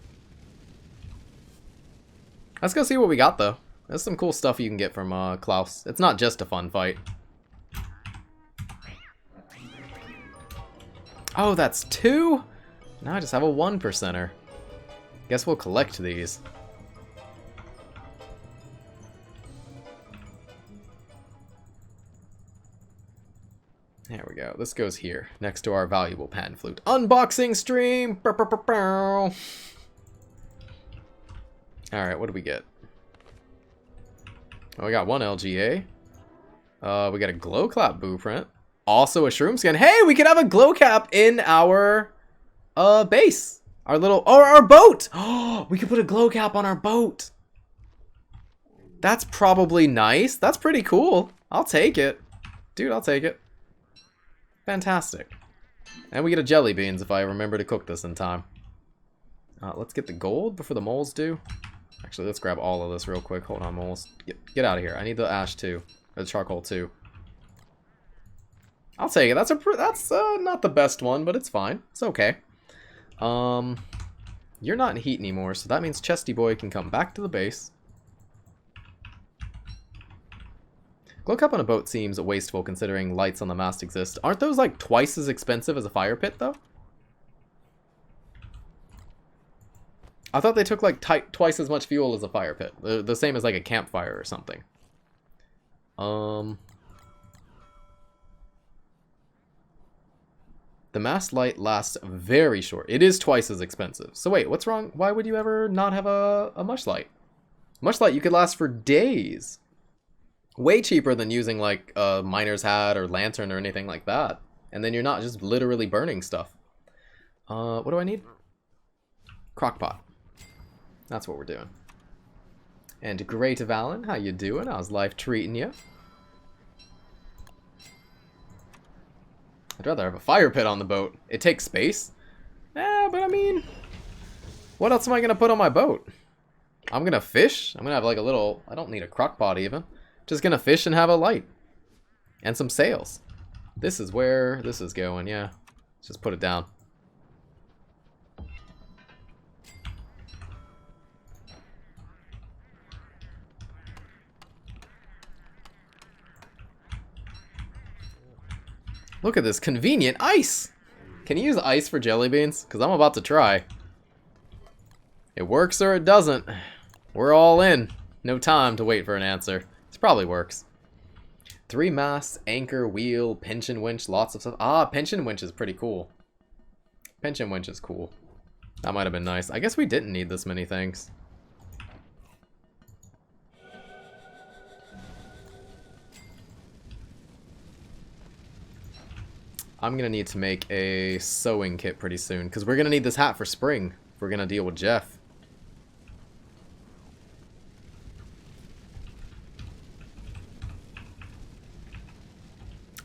Let's go see what we got, though. There's some cool stuff you can get from Klaus. It's not just a fun fight. Oh, that's 2? Now I just have a 1%er. Guess we'll collect these. There we go. This goes here, next to our valuable pan flute. Unboxing stream! Alright, what do we get? Oh, we got 1 LGA. We got a glow clap blueprint. Also a shroom skin. Hey, we could have a glow cap in our base. Our little, or our boat. Oh, we could put a glow cap on our boat. That's probably nice. That's pretty cool. I'll take it. Dude, I'll take it. Fantastic. And we get a jelly beans if I remember to cook this in time. Let's get the gold before the moles do. Actually, let's grab all of this real quick. Hold on, moles. Get out of here. I need the ash too. Or the charcoal too. I'll take it. That's not the best one, but it's fine. It's okay. You're not in heat anymore, so that means Chesty Boy can come back to the base. Glow cap on a boat seems wasteful considering lights on the mast exist. Aren't those like twice as expensive as a fire pit, though? I thought they took like twice as much fuel as a fire pit. The same as like a campfire or something. The mast light lasts very short. It is twice as expensive. So wait, what's wrong? Why would you ever not have a mush light? Mush light you could last for days. Way cheaper than using like a miner's hat or lantern or anything like that. And then you're not just literally burning stuff. What do I need? Crockpot. That's what we're doing. And Great Valen, how you doing? How's life treating you? I'd rather have a fire pit on the boat. It takes space. But I mean, what else am I gonna put on my boat? I'm gonna fish. I'm gonna have like a little, I don't need a crock pot even. Just gonna fish and have a light. And some sails. This is where this is going, yeah. Let's just put it down. Look at this convenient ice! Can you use ice for jelly beans? Because I'm about to try. It works or it doesn't. We're all in. No time to wait for an answer. This probably works. 3 masts, anchor, wheel, pension winch, lots of stuff. Ah, pension winch is pretty cool. Pension winch is cool. That might have been nice. I guess we didn't need this many things. I'm gonna need to make a sewing kit pretty soon, because we're gonna need this hat for spring if we're gonna deal with Jeff.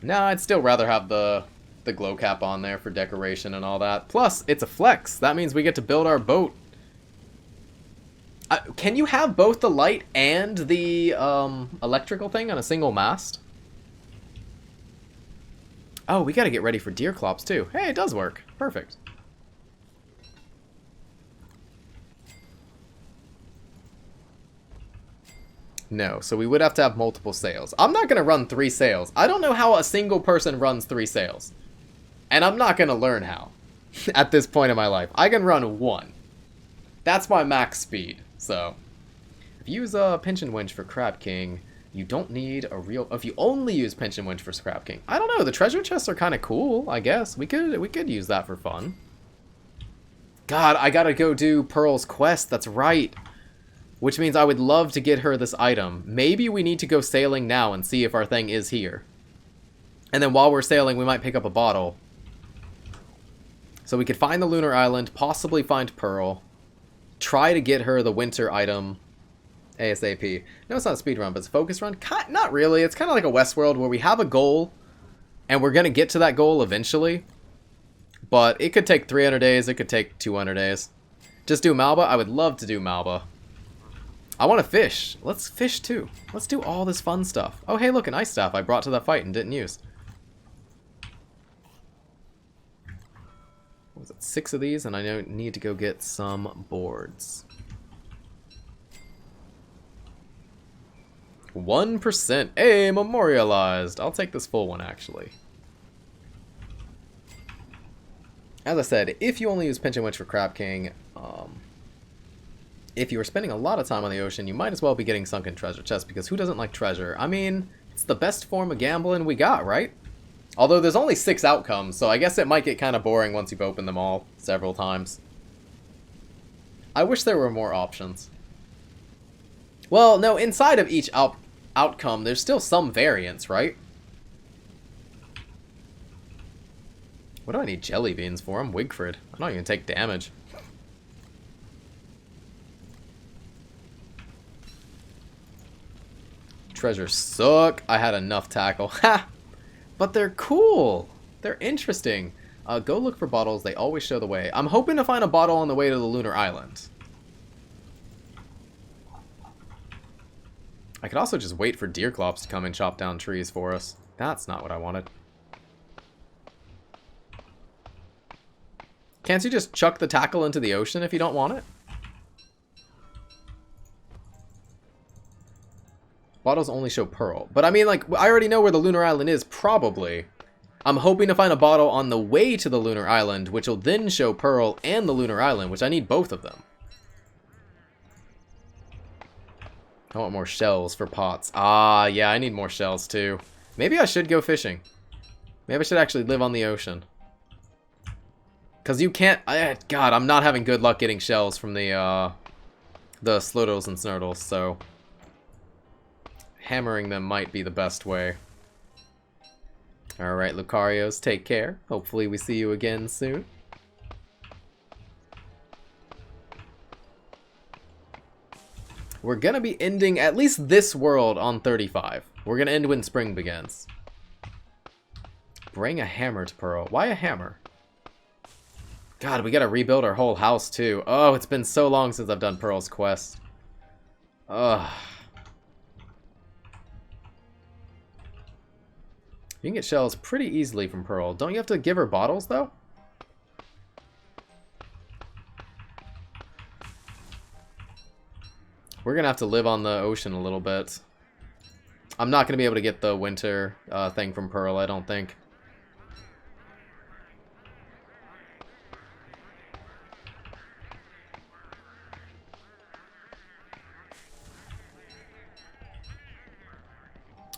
Nah, I'd still rather have the glow cap on there for decoration and all that. Plus, it's a flex. That means we get to build our boat. Can you have both the light and the electrical thing on a single mast? Oh, we gotta get ready for Deerclops too. Hey, it does work. Perfect. No, so we would have to have multiple sails. I'm not gonna run 3 sails. I don't know how a single person runs 3 sails. And I'm not gonna learn how. At this point in my life. I can run 1. That's my max speed, so. If you use a pension winch for Crab King, you don't need a real... If you only use pension winch for Crab King. I don't know, the treasure chests are kind of cool, I guess. We could use that for fun. God, I gotta go do Pearl's quest, that's right. Which means I would love to get her this item. Maybe we need to go sailing now and see if our thing is here. And then while we're sailing, we might pick up a bottle. So we could find the Lunar Island, possibly find Pearl. try to get her the winter item ASAP. No, it's not a speed run, but it's a focus run. Not really. It's kind of like a Westworld where we have a goal, and we're going to get to that goal eventually. But it could take 300 days. It could take 200 days. Just do Malba? I would love to do Malba. I want to fish. Let's fish too. Let's do all this fun stuff. Oh, hey, look, an ice staff I brought to that fight and didn't use. What was it? 6 of these, and I need to go get some boards. 1%. Hey, memorialized. I'll take this full one, actually. As I said, if you only use Pinch and Winch for Crab King, if you are spending a lot of time on the ocean, you might as well be getting Sunken Treasure Chest, because who doesn't like treasure? I mean, it's the best form of gambling we got, right? Although there's only 6 outcomes, so I guess it might get kind of boring once you've opened them all several times. I wish there were more options. Well, no, inside of each outcome, there's still some variance, right? What do I need jelly beans for? I'm Wigfrid. I don't even take damage. Treasures suck. I had enough tackle. Ha! But they're cool. They're interesting. Go look for bottles. They always show the way. I'm hoping to find a bottle on the way to the lunar island. I could also just wait for Deerclops to come and chop down trees for us. That's not what I wanted. Can't you just chuck the tackle into the ocean if you don't want it? Bottles only show pearl. But I mean, like, I already know where the lunar island is, probably. I'm hoping to find a bottle on the way to the lunar island, which will then show pearl and the lunar island, which I need both of them. I want more shells for pots. Ah, yeah, I need more shells too. Maybe I should go fishing. Maybe I should actually live on the ocean. Because you can't... God, I'm not having good luck getting shells from the slurtles and snurtles, so... hammering them might be the best way. Alright, Lucarios, take care. Hopefully we see you again soon. We're gonna be ending at least this world on 35. We're gonna end when spring begins. Bring a hammer to Pearl. Why a hammer? God, we gotta rebuild our whole house too. Oh, it's been so long since I've done Pearl's quest. Ugh. You can get shells pretty easily from Pearl. Don't you have to give her bottles, though? We're going to have to live on the ocean a little bit. I'm not going to be able to get the winter thing from Pearl, I don't think.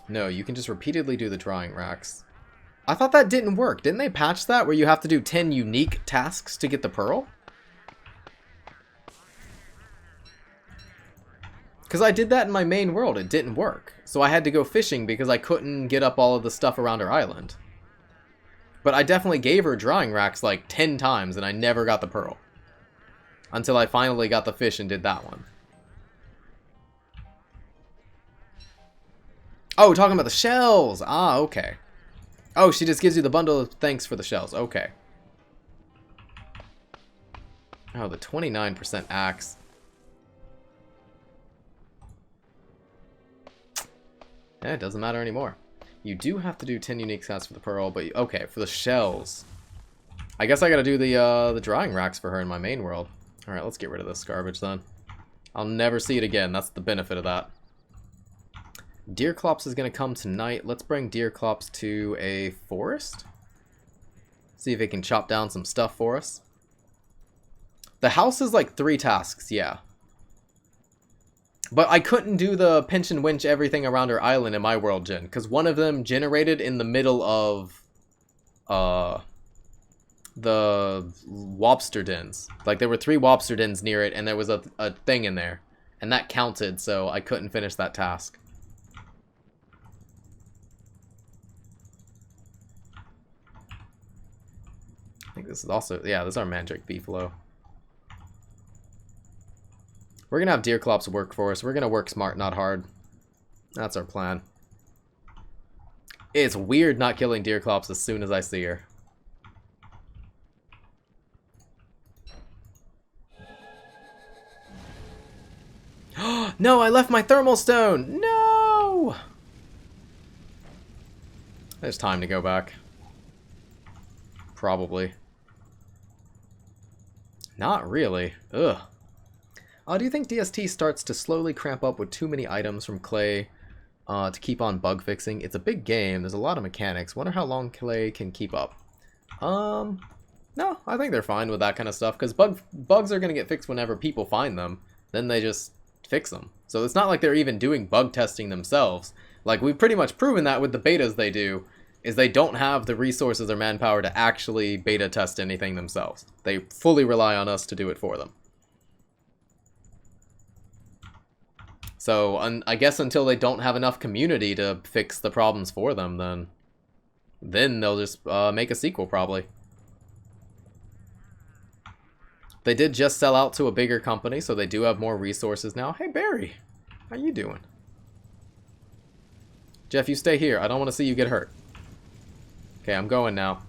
No, you can just repeatedly do the drawing racks. I thought that didn't work. Didn't they patch that where you have to do 10 unique tasks to get the pearl? Because I did that in my main world. It didn't work. So I had to go fishing because I couldn't get up all of the stuff around her island. But I definitely gave her drawing racks like 10 times and I never got the pearl. Until I finally got the fish and did that one. Oh, talking about the shells. Ah, okay. Oh, she just gives you the bundle of thanks for the shells. Okay. Oh, the 29% axe. Eh, it doesn't matter anymore. You do have to do 10 unique stats for the pearl, but okay, for the shells. I guess I gotta do the drawing racks for her in my main world. Alright, let's get rid of this garbage then. I'll never see it again. That's the benefit of that. Deerclops is going to come tonight. Let's bring Deerclops to a forest. See if it can chop down some stuff for us. The house is like 3 tasks, yeah. But I couldn't do the pinch and winch everything around her island in my world gen, because one of them generated in the middle of the lobster dens. Like there were 3 lobster dens near it, and there was a thing in there. And that counted, so I couldn't finish that task. I think this is also, yeah, this is our Mandrake Beefalo. We're gonna have Deerclops work for us. We're gonna work smart, not hard. That's our plan. It's weird not killing Deerclops as soon as I see her. No, I left my thermal stone! No! There's time to go back. Probably. Not really. Ugh. Do you think DST starts to slowly cramp up with too many items from Clay to keep on bug fixing? It's a big game. There's a lot of mechanics. Wonder how long Clay can keep up. No, I think they're fine with that kind of stuff because bugs are going to get fixed whenever people find them. Then they just fix them. So it's not like they're even doing bug testing themselves. Like, we've pretty much proven that with the betas they do, is they don't have the resources or manpower to actually beta test anything themselves. They fully rely on us to do it for them. So, I guess until they don't have enough community to fix the problems for them, then they'll just make a sequel, probably. They did just sell out to a bigger company, so they do have more resources now. Hey, Barry, how you doing? Jeff, you stay here. I don't want to see you get hurt. Okay, I'm going now.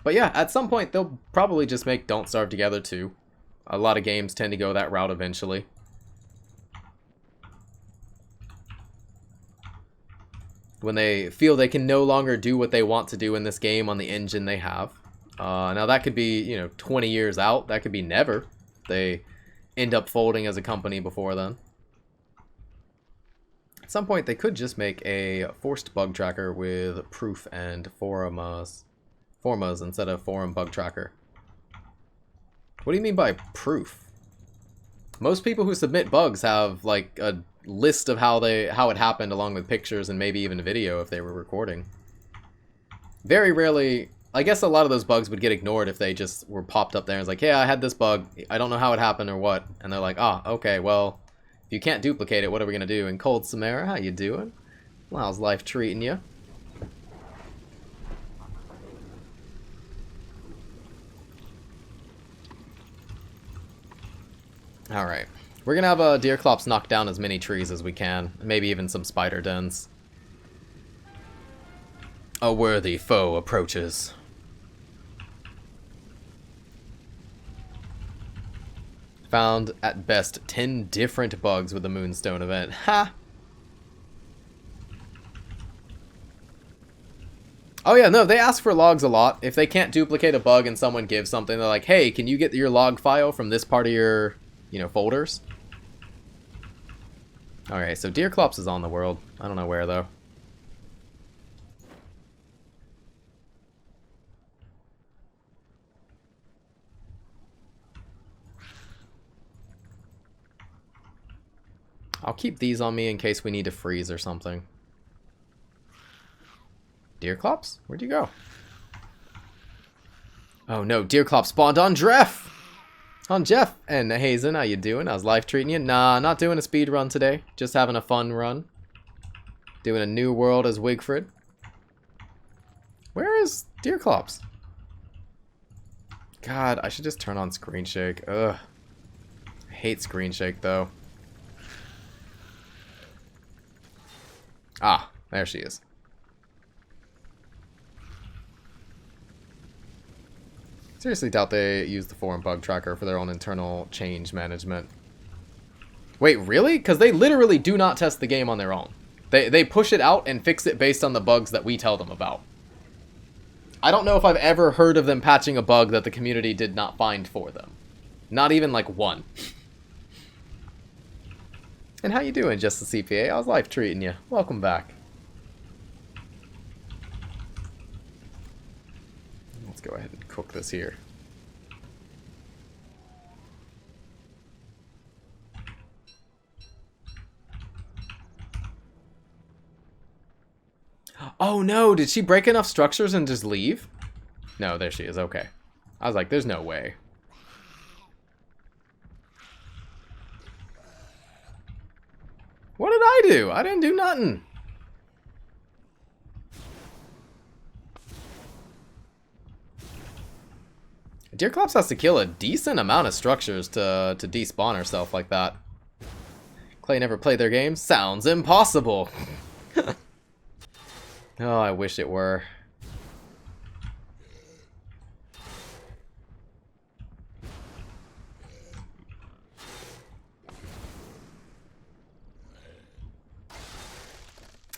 But yeah, at some point, they'll probably just make Don't Starve Together too. A lot of games tend to go that route eventually. When they feel they can no longer do what they want to do in this game on the engine they have. Now that could be, you know, 20 years out. That could be never. They end up folding as a company before then. At some point, they could just make a forced bug tracker with proof and formas instead of forum bug tracker. What do you mean by proof? Most people who submit bugs have like a list of how it happened along with pictures and maybe even video if they were recording. Very rarely, I guess a lot of those bugs would get ignored if they just were popped up there and it's like, hey, I had this bug, I don't know how it happened or what, and they're like, ah, okay, well, if you can't duplicate it, what are we gonna do? And Cold Samara, how you doing? Well, how's life treating you? Alright. We're gonna have Deerclops knock down as many trees as we can. Maybe even some spider dens. A worthy foe approaches. Found, at best, 10 different bugs with the Moonstone event. Ha! Oh yeah, no, they ask for logs a lot. If they can't duplicate a bug and someone gives something, they're like, hey, can you get your log file from this part of your, you know, folders? Alright, so Deerclops is on the world. I don't know where, though. I'll keep these on me in case we need to freeze or something. Deerclops? Where'd you go? Oh no, Deerclops spawned on Jeff! On Jeff! And Hazen, how you doing? How's life treating you? Nah, not doing a speed run today. Just having a fun run. Doing a new world as Wigfrid. Where is Deerclops? God, I should just turn on screen shake. Ugh. I hate screen shake though. Ah, there she is. Seriously doubt they use the forum bug tracker for their own internal change management. Wait, really? Because they literally do not test the game on their own. They push it out and fix it based on the bugs that we tell them about. I don't know if I've ever heard of them patching a bug that the community did not find for them. Not even like one. And how you doing, Just the CPA? How's life treating you? Welcome back. Let's go ahead and cook this here. Oh no, did she break enough structures and just leave? No, there she is, okay. I was like, there's no way. What did I do? I didn't do nothing. Deerclops has to kill a decent amount of structures to despawn herself like that. Clay never played their games? Sounds impossible! Oh, I wish it were.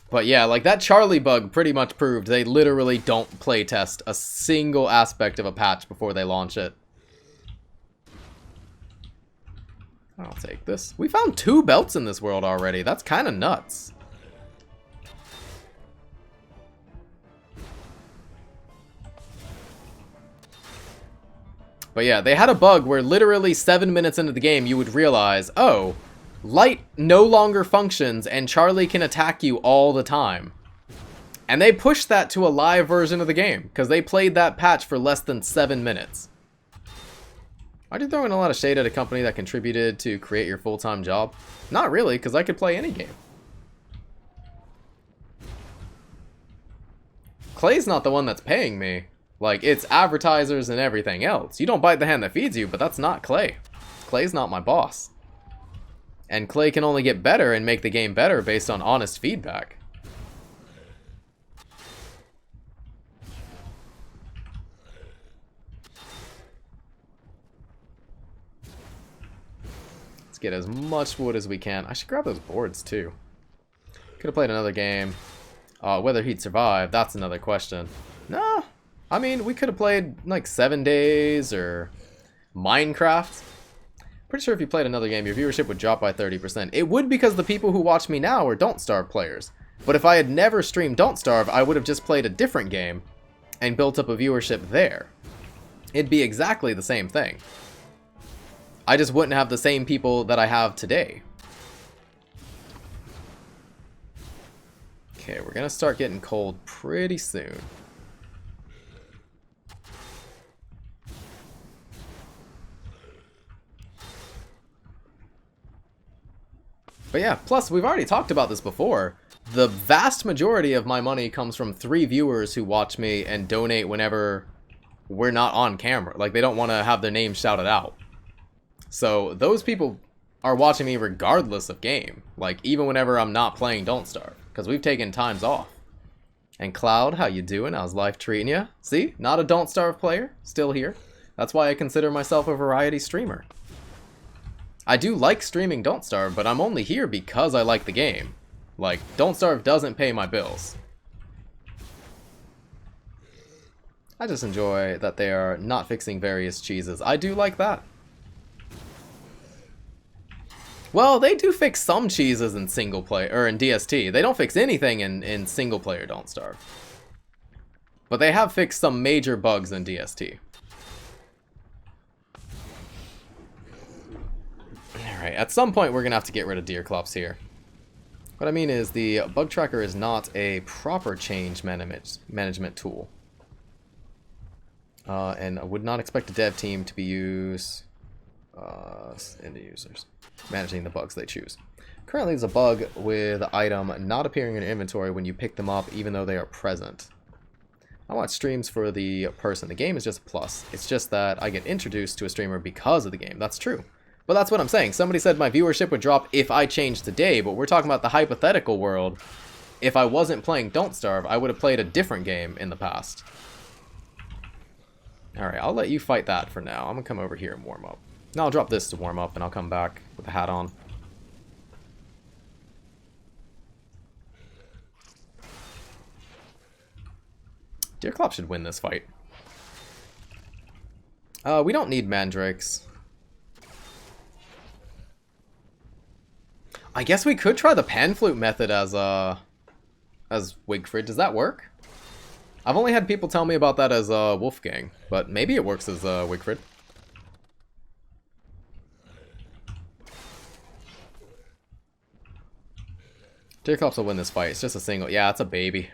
But yeah, like that Charlie bug pretty much proved they literally don't playtest a single aspect of a patch before they launch it. I'll take this. We found 2 belts in this world already. That's kind of nuts. But yeah, they had a bug where literally 7 minutes into the game you would realize, oh, light no longer functions and Charlie can attack you all the time. And they pushed that to a live version of the game because they played that patch for less than 7 minutes. Aren't you throwing a lot of shade at a company that contributed to create your full-time job? Not really, because I could play any game. Clay's not the one that's paying me. Like, it's advertisers and everything else. You don't bite the hand that feeds you, but that's not Clay. Clay's not my boss. And Clay can only get better and make the game better based on honest feedback. Let's get as much wood as we can. I should grab those boards too. Could have played another game. Whether he'd survive, that's another question. No, I mean, we could have played like 7 days or Minecraft. Pretty sure if you played another game, your viewership would drop by 30%. It would because the people who watch me now are Don't Starve players. But if I had never streamed Don't Starve, I would have just played a different game and built up a viewership there. It'd be exactly the same thing. I just wouldn't have the same people that I have today. Okay, we're gonna start getting cold pretty soon. But yeah, plus we've already talked about this before. The vast majority of my money comes from 3 viewers who watch me and donate whenever we're not on camera. Like, they don't want to have their name shouted out. So those people are watching me regardless of game. Like, even whenever I'm not playing Don't Starve. Because we've taken times off. And Cloud, how you doing? How's life treating you? See? Not a Don't Starve player. Still here. That's why I consider myself a variety streamer. I do like streaming Don't Starve, but I'm only here because I like the game. Like, Don't Starve doesn't pay my bills. I just enjoy that they are not fixing various cheeses. I do like that. Well, they do fix some cheeses in single player, or in DST. They don't fix anything in single player Don't Starve. But they have fixed some major bugs in DST. Alright, at some point we're going to have to get rid of Deerclops here. What I mean is the bug tracker is not a proper change management tool. And I would not expect a dev team to be used end users managing the bugs they choose. Currently there's a bug with an item not appearing in your inventory when you pick them up even though they are present. I watch streams for the person. The game is just a plus. It's just that I get introduced to a streamer because of the game. That's true. But that's what I'm saying. Somebody said my viewership would drop if I changed today, but we're talking about the hypothetical world. If I wasn't playing Don't Starve, I would have played a different game in the past. Alright, I'll let you fight that for now. I'm going to come over here and warm up. Now I'll drop this to warm up, and I'll come back with the hat on. Deerclops should win this fight. We don't need mandrakes. I guess we could try the pan flute method as Wigfrid. Does that work? I've only had people tell me about that as Wolfgang, but maybe it works as Wigfrid. Deerclops will win this fight. It's just a single. Yeah, it's a baby.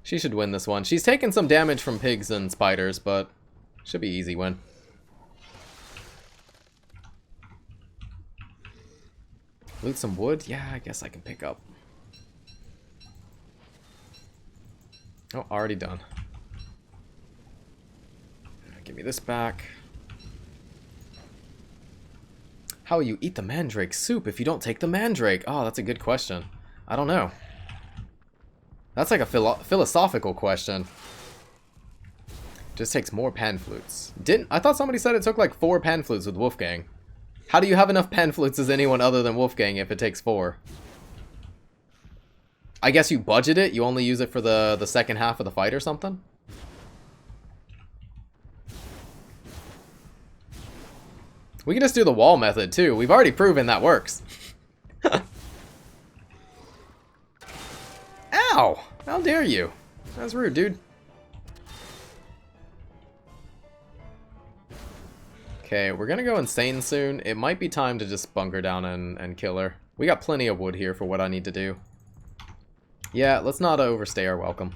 She should win this one. She's taken some damage from pigs and spiders, but should be easy win. Loot some wood? Yeah, I guess I can pick up. Oh, already done. Give me me this back. How will you eat the mandrake soup if you don't take the mandrake? Oh, that's a good question. I don't know. That's like a philosophical question. Just takes more pan flutes. I thought somebody said it took like 4 pan flutes with Wolfgang. How do you have enough pan flutes as anyone other than Wolfgang if it takes 4? I guess you budget it. You only use it for the second half of the fight or something. We can just do the wall method too. We've already proven that works. Ow! How dare you? That's rude, dude. Okay, we're gonna go insane soon. It might be time to just bunker down and kill her. We got plenty of wood here for what I need to do. Yeah, let's not overstay our welcome.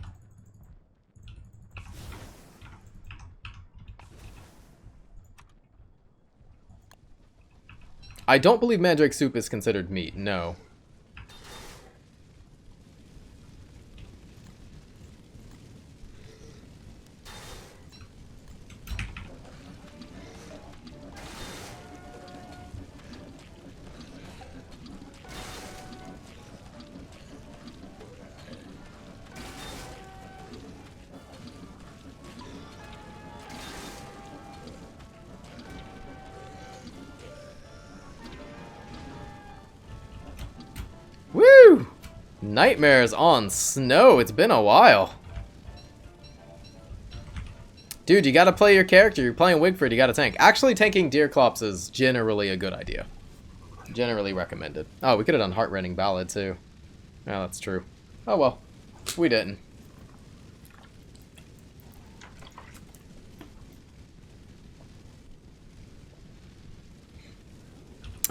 I don't believe mandrake soup is considered meat, no. Woo! Nightmares on snow. It's been a while. Dude, you gotta play your character. You're playing Wigfrid, you gotta tank. Actually, tanking Deerclops is generally a good idea. Generally recommended. Oh, we could have done Heartrending Ballad, too. Yeah, that's true. Oh, well. We didn't.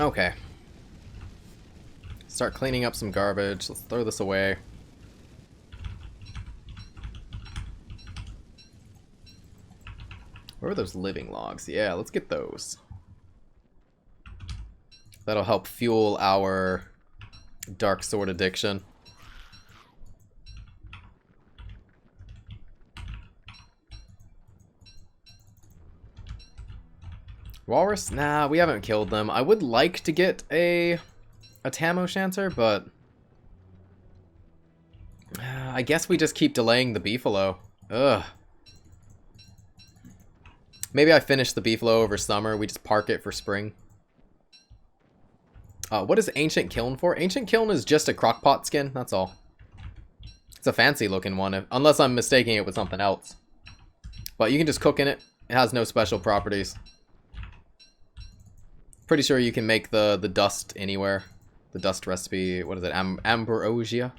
Okay. Start cleaning up some garbage. Let's throw this away. Where are those living logs? Yeah, let's get those. That'll help fuel our dark sword addiction. Walrus? Nah, we haven't killed them. I would like to get a Tam O'Shanter, but I guess we just keep delaying the beefalo. Ugh. Maybe I finish the beefalo over summer. We just park it for spring. What is Ancient Kiln for? Ancient Kiln is just a crockpot skin. That's all. It's a fancy looking one, unless I'm mistaking it with something else. But you can just cook in it. It has no special properties. Pretty sure you can make the dust anywhere. The dust recipe, what is it? Ambrosia?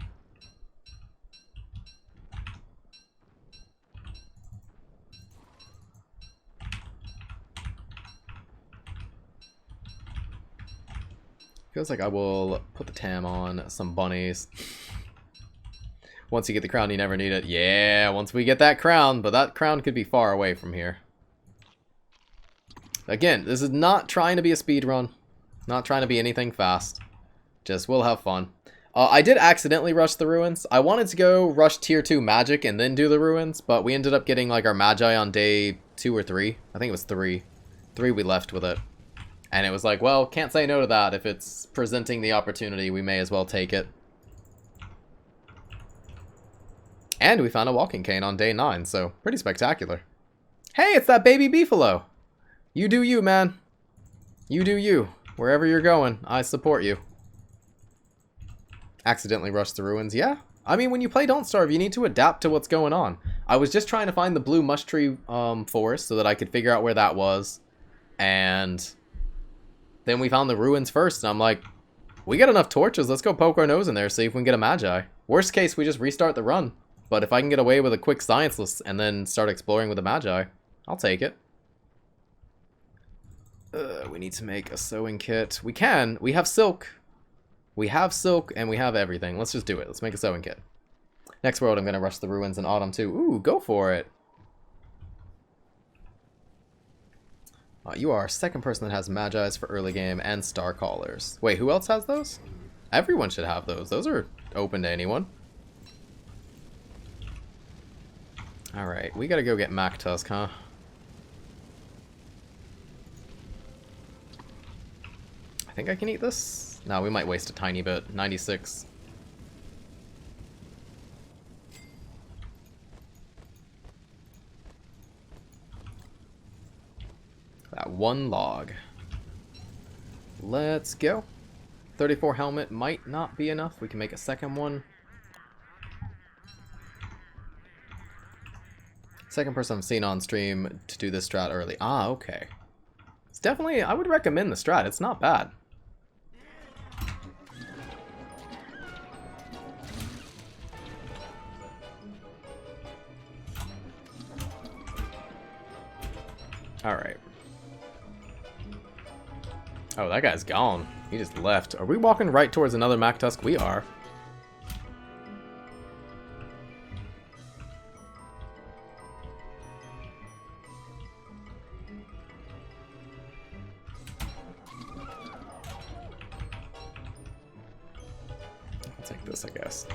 Feels like I will put the tam on some bunnies. Once you get the crown, you never need it. Yeah, once we get that crown, but that crown could be far away from here. Again, this is not trying to be a speed run. Not trying to be anything fast. Just, we'll have fun. I did accidentally rush the ruins. I wanted to go rush tier 2 magic and then do the ruins, but we ended up getting like our magi on day 2 or 3. I think it was 3. 3 we left with it. And it was like, well, can't say no to that. If it's presenting the opportunity, we may as well take it. And we found a walking cane on day 9, so pretty spectacular. Hey, it's that baby beefalo! You do you, man. You do you. Wherever you're going, I support you. Accidentally rushed the ruins. Yeah. I mean, when you play Don't Starve, you need to adapt to what's going on. I was just trying to find the blue mush tree forest so that I could figure out where that was. And then we found the ruins first, and I'm like, we got enough torches. Let's go poke our nose in there, see if we can get a magi. Worst case, we just restart the run. But if I can get away with a quick science list and then start exploring with a magi, I'll take it. We need to make a sewing kit. We can. We have silk. We have silk and we have everything. Let's just do it. Let's make a sewing kit. Next world, I'm going to rush the ruins in autumn too. Ooh, go for it. You are second person that has Magi's for early game and Star Callers. Wait, who else has those? Everyone should have those. Those are open to anyone. Alright, we gotta go get Mac Tusk, huh? think I can eat this. No, we might waste a tiny bit. 96. That one log. Let's go. 34 helmet might not be enough. We can make a second one. Second person I've seen on stream to do this strat early. Ah, okay. It's definitely, I would recommend the strat. It's not bad. Alright. Oh, that guy's gone. He just left. Are we walking right towards another Mactusk? We are. I'll take this, I guess.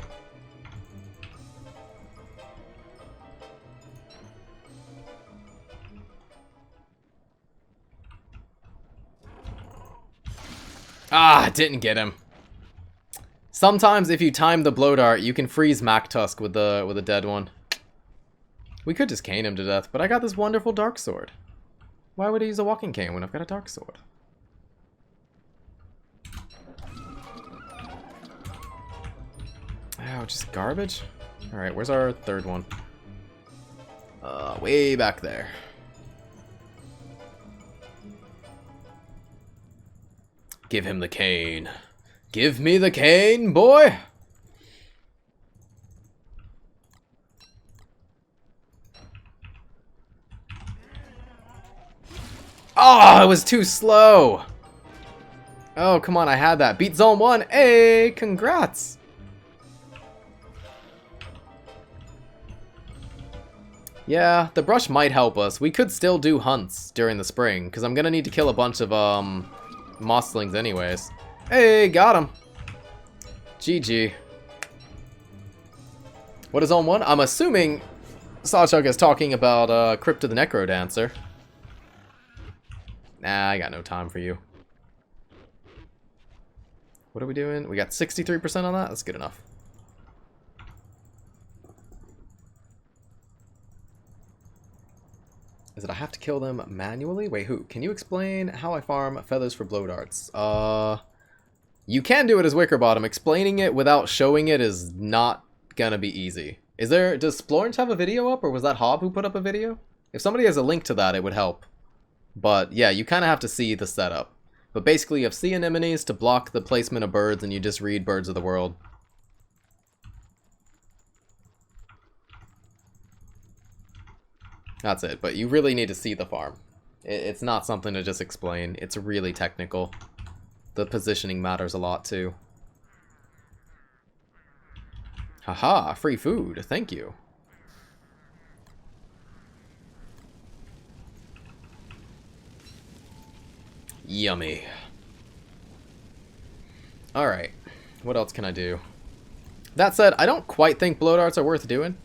Ah, didn't get him. Sometimes if you time the blow dart, you can freeze Mactusk with a dead one. We could just cane him to death, but I got this wonderful dark sword. Why would I use a walking cane when I've got a dark sword? Oh, just garbage? Alright, where's our third one? Way back there. Give him the cane. Give me the cane, boy! Oh, it was too slow! Oh, come on, I had that. Beat zone 1. Hey, congrats! Yeah, the brush might help us. We could still do hunts during the spring, because I'm gonna need to kill a bunch of, mosslings anyways. Hey, got him. GG. What is zone 1? I'm assuming Sawchuk is talking about Crypt of the Necrodancer. Nah, I got no time for you. What are we doing? We got 63% on that? That's good enough. Is it I have to kill them manually? Wait, who? Can you explain how I farm feathers for blow darts? You can do it as Wickerbottom. Explaining it without showing it is not gonna be easy. Does Splorge have a video up, or was that Hob who put up a video? If somebody has a link to that, it would help. But yeah, you kind of have to see the setup. But basically, you have sea anemones to block the placement of birds, and you just read Birds of the World. That's it, but you really need to see the farm. It's not something to just explain. It's really technical. The positioning matters a lot, too. Haha, free food. Thank you. Yummy. Alright, what else can I do? That said, I don't quite think blow darts are worth doing.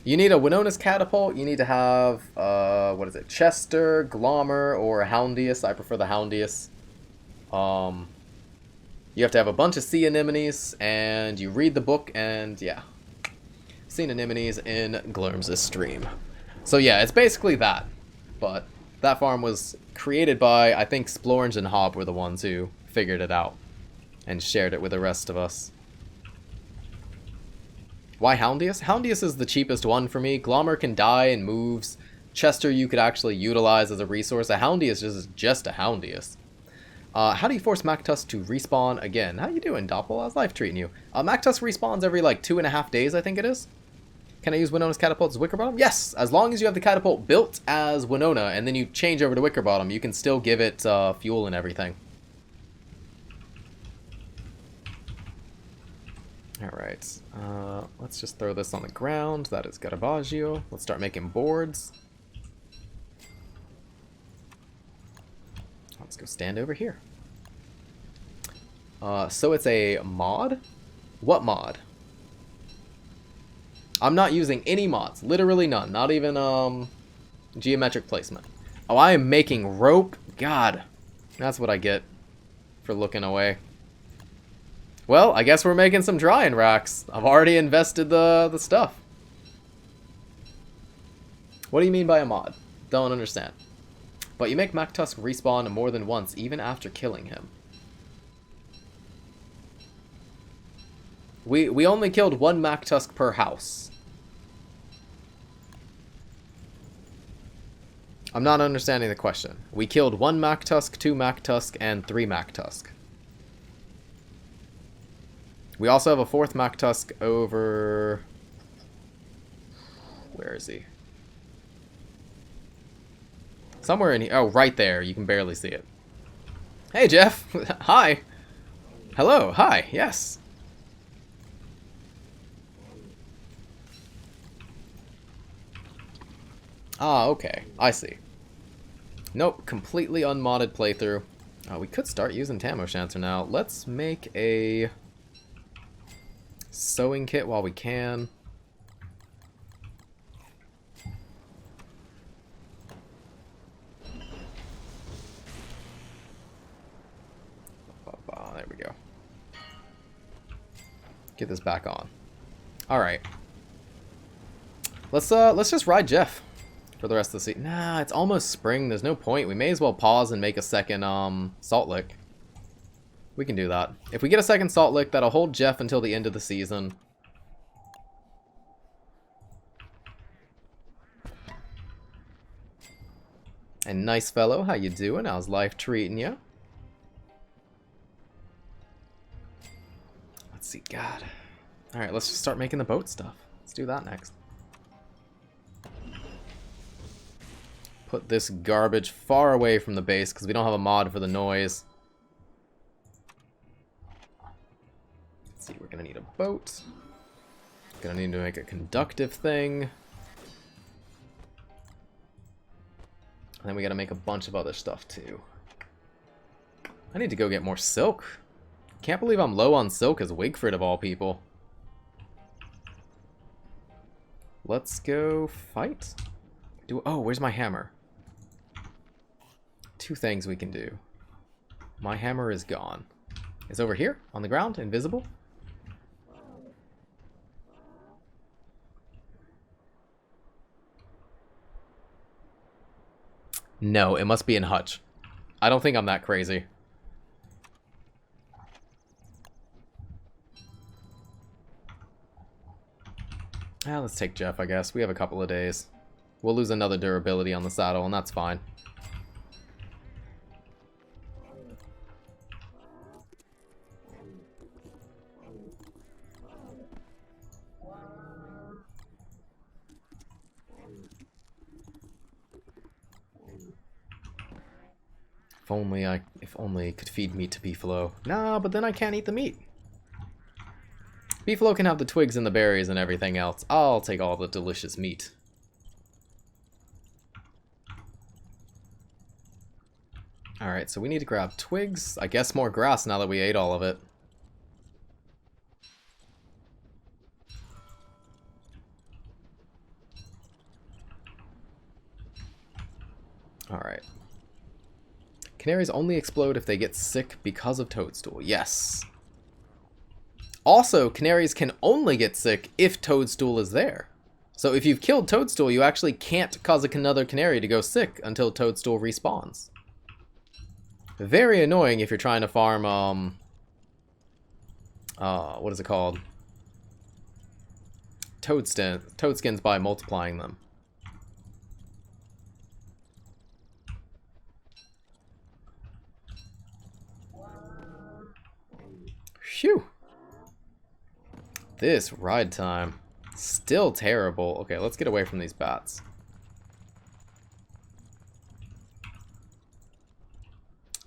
You need a Winona's Catapult, you need to have, what is it, Chester, Glommer, or Houndius. I prefer the Houndius. You have to have a bunch of sea anemones, and you read the book, and yeah. Sea anemones in Glurms' stream. So yeah, it's basically that. But that farm was created by, I think Splorge and Hob were the ones who figured it out. And shared it with the rest of us. Why Houndius? Houndius is the cheapest one for me. Glommer can die and moves. Chester you could actually utilize as a resource. A Houndius is just a Houndius. How do you force Mactusk to respawn again? How you doing, Doppel? How's life treating you? Mactusk respawns every like 2.5 days, I think it is. Can I use Winona's Catapult as Wickerbottom? Yes! As long as you have the catapult built as Winona and then you change over to Wickerbottom, you can still give it fuel and everything. Alright, let's just throw this on the ground. That is Garbaggio. Let's start making boards. Let's go stand over here. So it's a mod? What mod? I'm not using any mods. Literally none. Not even geometric placement. Oh, I am making rope? God. That's what I get for looking away. Well, I guess we're making some drying racks. I've already invested the stuff. What do you mean by a mod? Don't understand. But you make MacTusk respawn more than once, even after killing him. We only killed one MacTusk per house. I'm not understanding the question. We killed 1 MacTusk, 2 MacTusk, and 3 MacTusk. We also have a 4th MacTusk over... Where is he? Somewhere in here. Oh, right there. You can barely see it. Hey, Jeff. Hi. Hello. Hi. Yes. Ah, okay. I see. Nope. Completely unmodded playthrough. We could start using Tamo Shancer now. Let's make a sewing kit while we can. There we go. Get this back on. All right. Let's just ride Jeff for the rest of the season. Nah, it's almost spring. There's no point. We may as well pause and make a second salt lick. We can do that. If we get a second salt lick, that'll hold Jeff until the end of the season. And nice fellow, how you doing? How's life treating you? Let's see, God. Alright, let's just start making the boat stuff. Let's do that next. Put this garbage far away from the base because we don't have a mod for the noise. Let's see, we're gonna need a boat. Gonna need to make a conductive thing. And then we gotta make a bunch of other stuff too. I need to go get more silk. Can't believe I'm low on silk as Wigfrid of all people. Let's go fight. Oh, where's my hammer? 2 things we can do. My hammer is gone. It's over here on the ground, invisible. No, it must be in Hutch. I don't think I'm that crazy. Let's take Jeff, I guess. We have a couple of days. We'll lose another durability on the saddle, and that's fine. If only I could feed meat to beefalo. Nah, but then I can't eat the meat. Beefalo can have the twigs and the berries and everything else. I'll take all the delicious meat. Alright, so we need to grab twigs. I guess more grass now that we ate all of it. Alright. Canaries only explode if they get sick because of Toadstool. Yes. Also, canaries can only get sick if Toadstool is there. So if you've killed Toadstool, you actually can't cause another canary to go sick until Toadstool respawns. Very annoying if you're trying to farm, what is it called? Toadskins by multiplying them. Phew. This ride time. Still terrible. Okay, let's get away from these bats.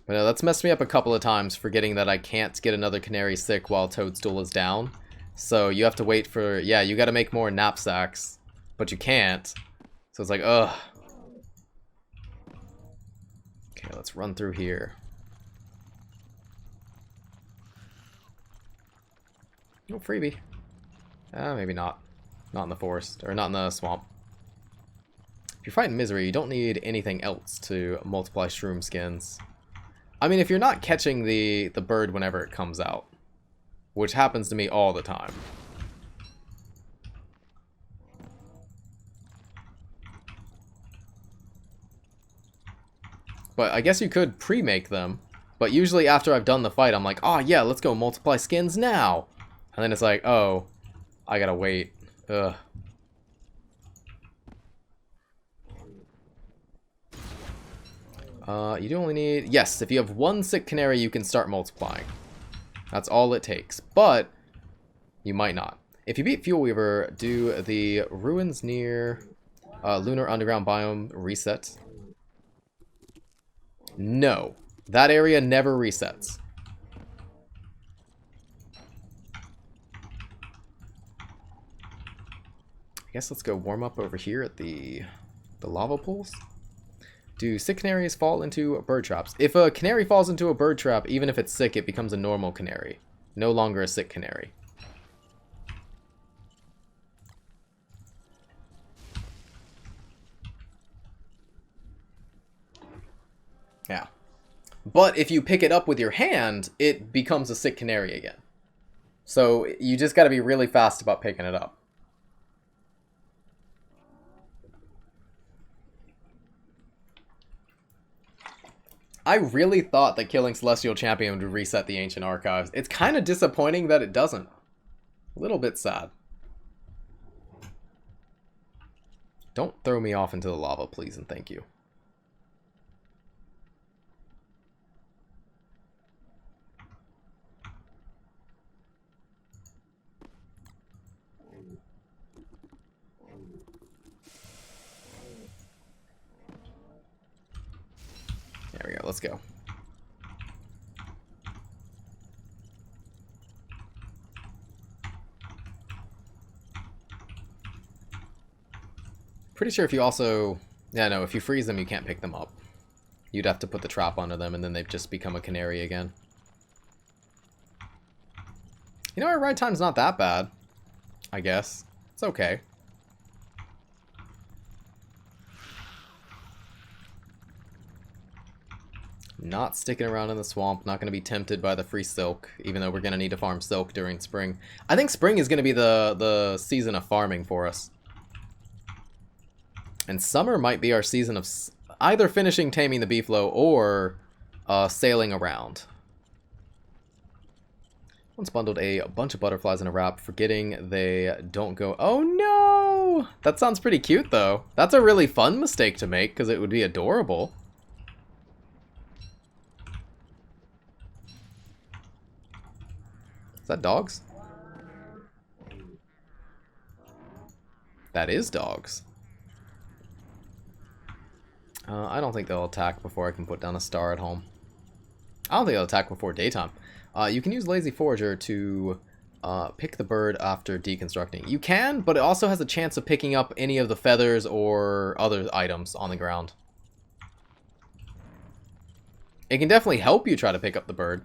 But no, that's messed me up a couple of times, forgetting that I can't get another canary sick while Toadstool is down. So you have to wait for... Yeah, you gotta make more knapsacks. But you can't. So it's like, ugh. Okay, let's run through here. No freebie. Maybe not. Not in the forest, or not in the swamp. If you're fighting misery, you don't need anything else to multiply shroom skins. I mean, if you're not catching the bird whenever it comes out, which happens to me all the time. But I guess you could pre-make them. But usually after I've done the fight, I'm like, oh yeah, let's go multiply skins now. And then it's like, oh, I gotta wait. Ugh. You do only need... Yes, if you have one sick canary, you can start multiplying. That's all it takes. But you might not. If you beat Fuelweaver, do the ruins near Lunar Underground Biome reset? No. That area never resets. I guess let's go warm up over here at the lava pools. Do sick canaries fall into bird traps? If a canary falls into a bird trap, even if it's sick, it becomes a normal canary. No longer a sick canary. Yeah. But if you pick it up with your hand, it becomes a sick canary again. So you just got to be really fast about picking it up. I really thought that killing Celestial Champiön would reset the Ancient Archives. It's kind of disappointing that it doesn't. A little bit sad. Don't throw me off into the lava, please, and thank you. There we go, let's go. Pretty sure if you also... Yeah, no, if you freeze them, you can't pick them up. You'd have to put the trap onto them, and then they'd just become a canary again. You know, our ride time's not that bad, I guess. It's okay. Not sticking around in the swamp, not going to be tempted by the free silk, even though we're going to need to farm silk during spring. I think spring is going to be the season of farming for us. And summer might be our season of either finishing taming the beefalo or sailing around. Once bundled a bunch of butterflies in a wrap, forgetting they don't go... Oh no! That sounds pretty cute though. That's a really fun mistake to make because it would be adorable. Is that dogs? That is dogs. I don't think they'll attack before I can put down a star at home. I don't think they'll attack before daytime. You can use Lazy Forager to pick the bird after deconstructing. You can, but it also has a chance of picking up any of the feathers or other items on the ground. It can definitely help you try to pick up the bird.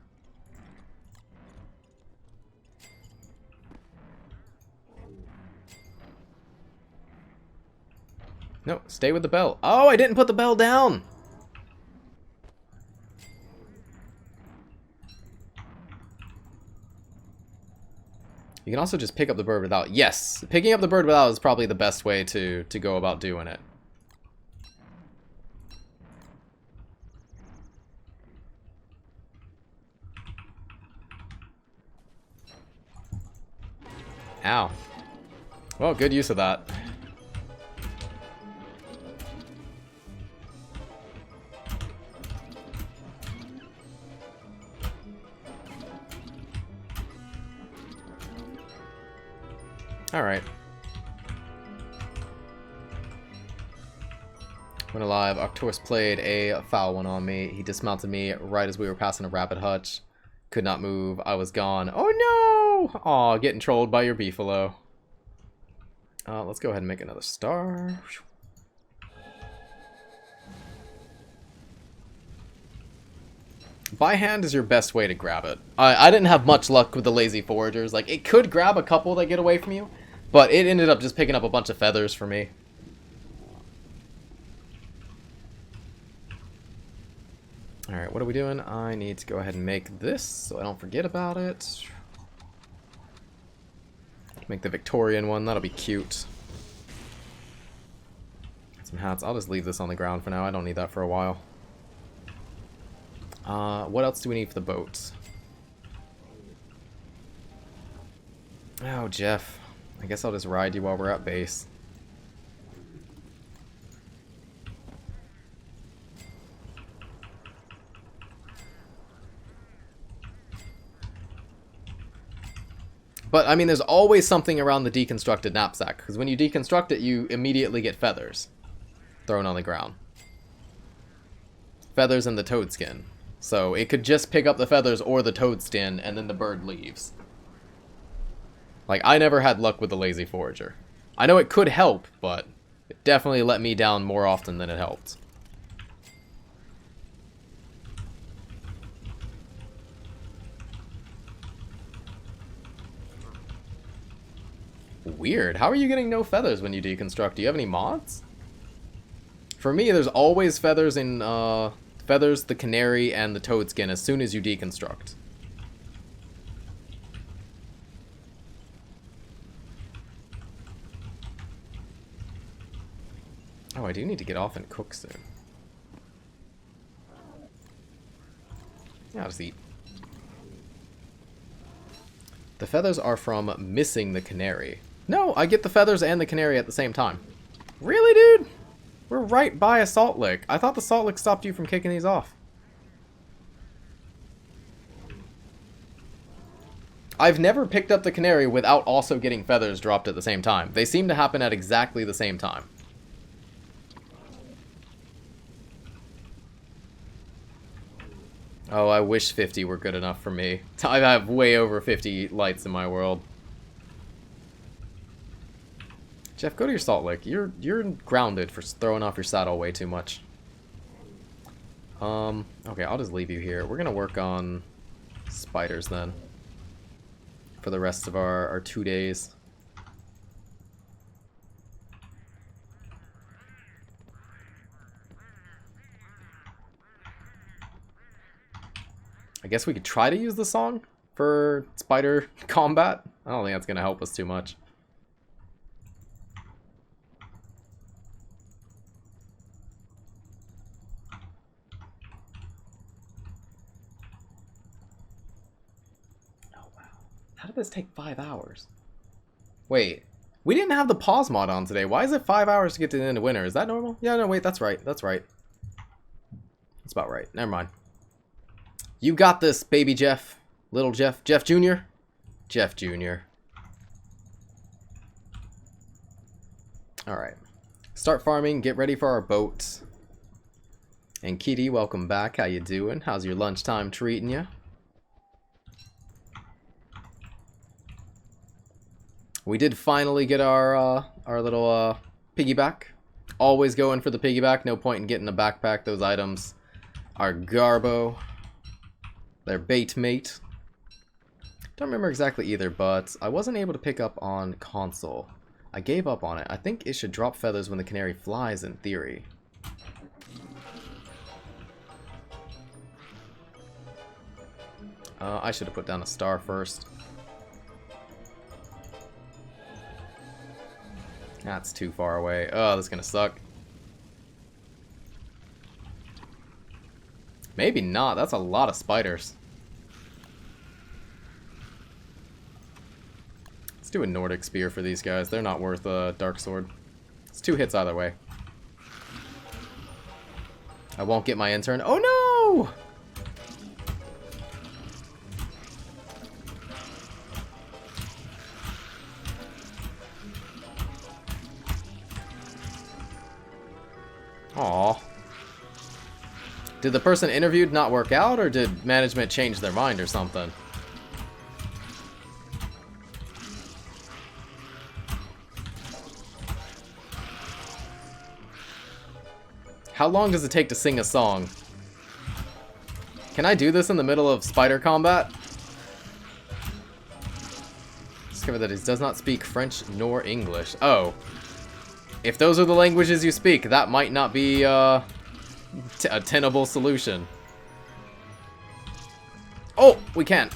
No, stay with the bell. Oh, I didn't put the bell down! You can also just pick up the bird without... Yes! Picking up the bird without is probably the best way to go about doing it. Ow. Well, good use of that. Alright. When alive, Arcturus played a foul one on me. He dismounted me right as we were passing a rapid hutch. Could not move. I was gone. Oh no! Aw, getting trolled by your beefalo. Let's go ahead and make another star. By hand is your best way to grab it. I didn't have much luck with the Lazy Foragers. Like, it could grab a couple that get away from you, but it ended up just picking up a bunch of feathers for me. Alright, what are we doing? I need to go ahead and make this so I don't forget about it. Make the Victorian one, that'll be cute. Some hats. I'll just leave this on the ground for now. I don't need that for a while. What else do we need for the boat? Oh, Jeff. I guess I'll just ride you while we're at base. But, I mean, there's always something around the deconstructed knapsack, because when you deconstruct it, you immediately get feathers thrown on the ground. Feathers and the toad skin. So, it could just pick up the feathers or the toad skin, and then the bird leaves. Like, I never had luck with the lazy forager. I know it could help, but it definitely let me down more often than it helped. Weird. How are you getting no feathers when you deconstruct? Do you have any mods? For me, there's always feathers in, feathers, the canary, and the toad skin as soon as you deconstruct. Oh, I do need to get off and cook soon. Yeah, I'll just eat. The feathers are from missing the canary. No, I get the feathers and the canary at the same time. Really, dude? We're right by a salt lick. I thought the salt lick stopped you from kicking these off. I've never picked up the canary without also getting feathers dropped at the same time. They seem to happen at exactly the same time. Oh, I wish 50 were good enough for me. I have way over 50 lights in my world. Jeff, go to your salt lick. You're grounded for throwing off your saddle way too much. Okay, I'll just leave you here. We're gonna work on spiders then. For the rest of our 2 days. I guess we could try to use the song for spider combat. I don't think that's gonna help us too much. How did this take 5 hours? Wait, we didn't have the pause mod on today. Why is it 5 hours to get to the end of winter? Is that normal? Yeah, no, wait, that's right. That's right. That's about right. Never mind. You got this, baby Jeff. Little Jeff. Jeff Jr.? Jeff Jr. Alright. Start farming. Get ready for our boat. And Kitty, welcome back. How you doing? How's your lunchtime treating you? We did finally get our little piggyback. Always going for the piggyback. No point in getting a backpack. Those items are garbo. They're bait mate. Don't remember exactly either, but I wasn't able to pick up on console. I gave up on it. I think it should drop feathers when the canary flies in theory. I should have put down a star first. That's too far away. Oh, this is gonna suck. Maybe not. That's a lot of spiders. Let's do a Nordic spear for these guys. They're not worth a dark sword. It's 2 hits either way. I won't get my intern. Oh no! Aw. Did the person interviewed not work out, or did management change their mind or something? How long does it take to sing a song? Can I do this in the middle of spider combat? Discover that he does not speak French nor English. Oh. If those are the languages you speak, that might not be a tenable solution. Oh, we can.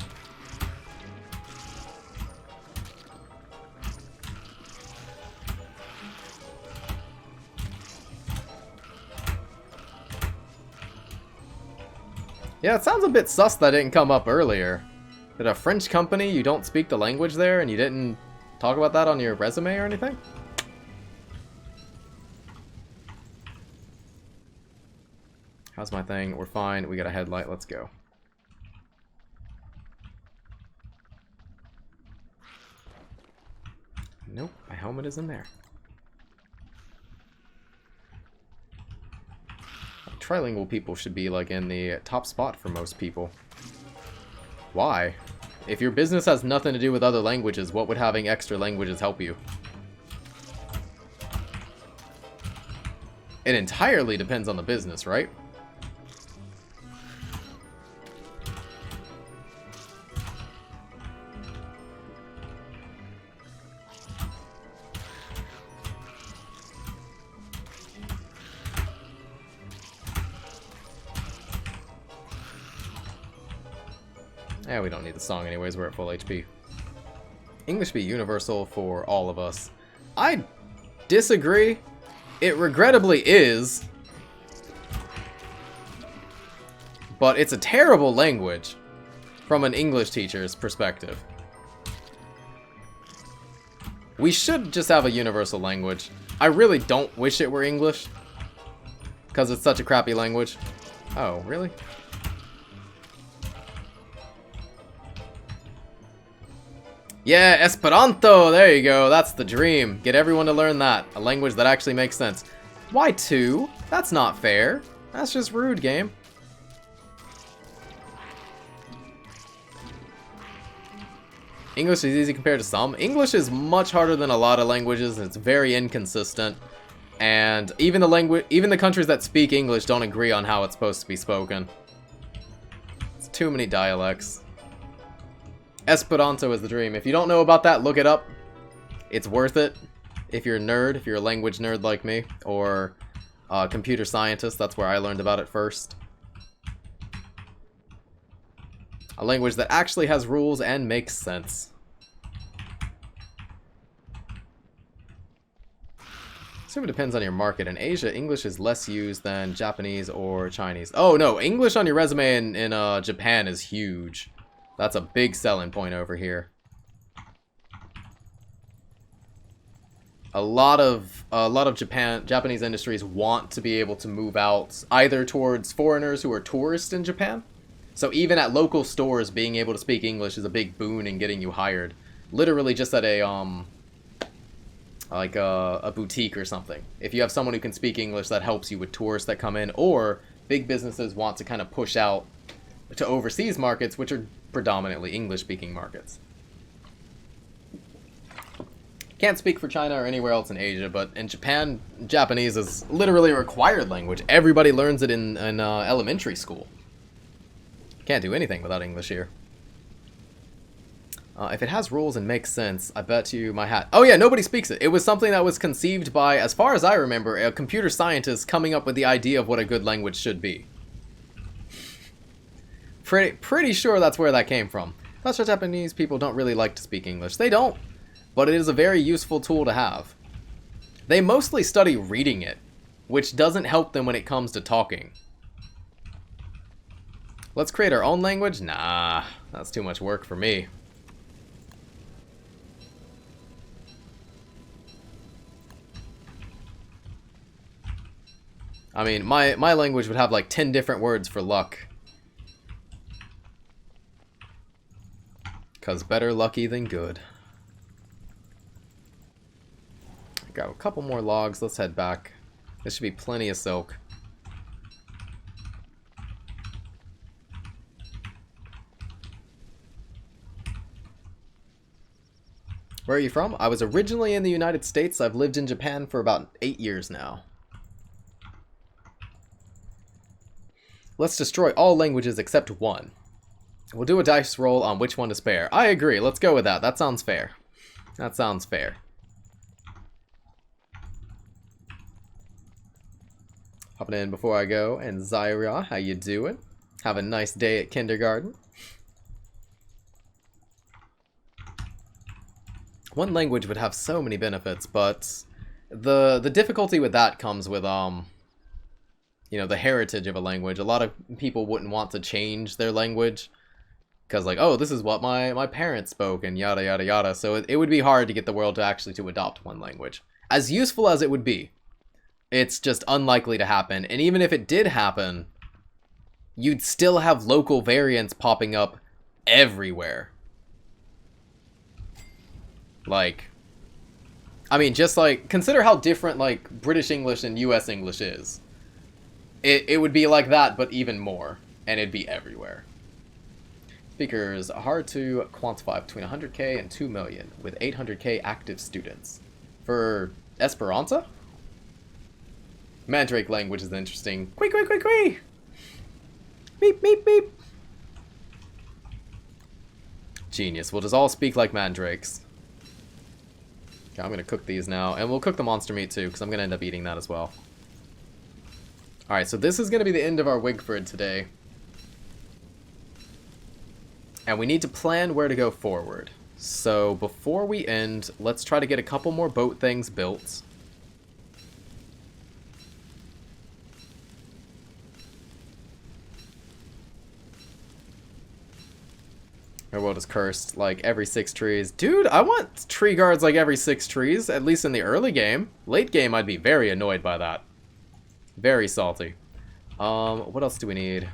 Yeah, it sounds a bit sus that didn't come up earlier. Did a French company, you don't speak the language there, and you didn't talk about that on your resume or anything? How's my thing? We're fine. We got a headlight. Let's go. Nope, my helmet is in there. Trilingual people should be like in the top spot for most people. Why? If your business has nothing to do with other languages, what would having extra languages help you? It entirely depends on the business, right? Yeah, we don't need the song anyways, we're at full HP. English be universal for all of us. I disagree. It regrettably is. But it's a terrible language from an English teacher's perspective. We should just have a universal language. I really don't wish it were English, because it's such a crappy language. Oh, really? Yeah, Esperanto! There you go, that's the dream. Get everyone to learn that. A language that actually makes sense. Why 2? That's not fair. That's just rude, game. English is easy compared to some. English is much harder than a lot of languages, and it's very inconsistent. And even the countries that speak English don't agree on how it's supposed to be spoken. It's too many dialects. Esperanto is the dream. If you don't know about that, look it up. It's worth it. If you're a nerd, if you're a language nerd like me, or a computer scientist, that's where I learned about it first. A language that actually has rules and makes sense. So it depends on your market. In Asia, English is less used than Japanese or Chinese. Oh no, English on your resume in Japan is huge. That's a big selling point over here. A lot of Japanese industries want to be able to move out either towards foreigners who are tourists in Japan. So even at local stores, being able to speak English is a big boon in getting you hired. Literally just at a like a boutique or something. If you have someone who can speak English, that helps you with tourists that come in, or big businesses want to kind of push out to overseas markets, which are predominantly English-speaking markets. Can't speak for China or anywhere else in Asia, but in Japan, Japanese is literally a required language. Everybody learns it in elementary school. Can't do anything without English here. If it has rules and makes sense, I bet you my hat... Oh yeah, nobody speaks it. It was something that was conceived by, as far as I remember, a computer scientist coming up with the idea of what a good language should be. Pretty sure that's where that came from. That's why Japanese people don't really like to speak English. They don't, but it is a very useful tool to have. They mostly study reading it, which doesn't help them when it comes to talking. Let's create our own language? Nah, that's too much work for me. I mean, my language would have like 10 different words for luck. Because better lucky than good. Got a couple more logs. Let's head back. There should be plenty of silk. Where are you from? I was originally in the United States. I've lived in Japan for about 8 years now. Let's destroy all languages except one. We'll do a dice roll on which one to spare. I agree. Let's go with that. That sounds fair. That sounds fair. Hopping in before I go. And Zyria, how you doing? Have a nice day at kindergarten. One language would have so many benefits, but the difficulty with that comes with you know, the heritage of a language. A lot of people wouldn't want to change their language because, like, oh, this is what my parents spoke and yada yada yada. So it would be hard to get the world to actually to adopt one language. As useful as it would be, it's just unlikely to happen. And even if it did happen, you'd still have local variants popping up everywhere. Like, I mean, just like, consider how different, like, British English and US English is. It would be like that, but even more. And it'd be everywhere. Speakers are hard to quantify, between 100k and 2 million, with 800k active students. For Esperanto? Mandrake language is interesting. Quee, quee, quee, quee! Beep, beep, beep! Genius. We'll just all speak like mandrakes. Okay, I'm gonna cook these now, and we'll cook the monster meat too, because I'm gonna end up eating that as well. Alright, so this is gonna be the end of our Wigfrid today. And we need to plan where to go forward. So before we end, let's try to get a couple more boat things built. Our world is cursed like every 6 trees. Dude, I want tree guards like every 6 trees, at least in the early game. Late game, I'd be very annoyed by that. Very salty. What else do we need?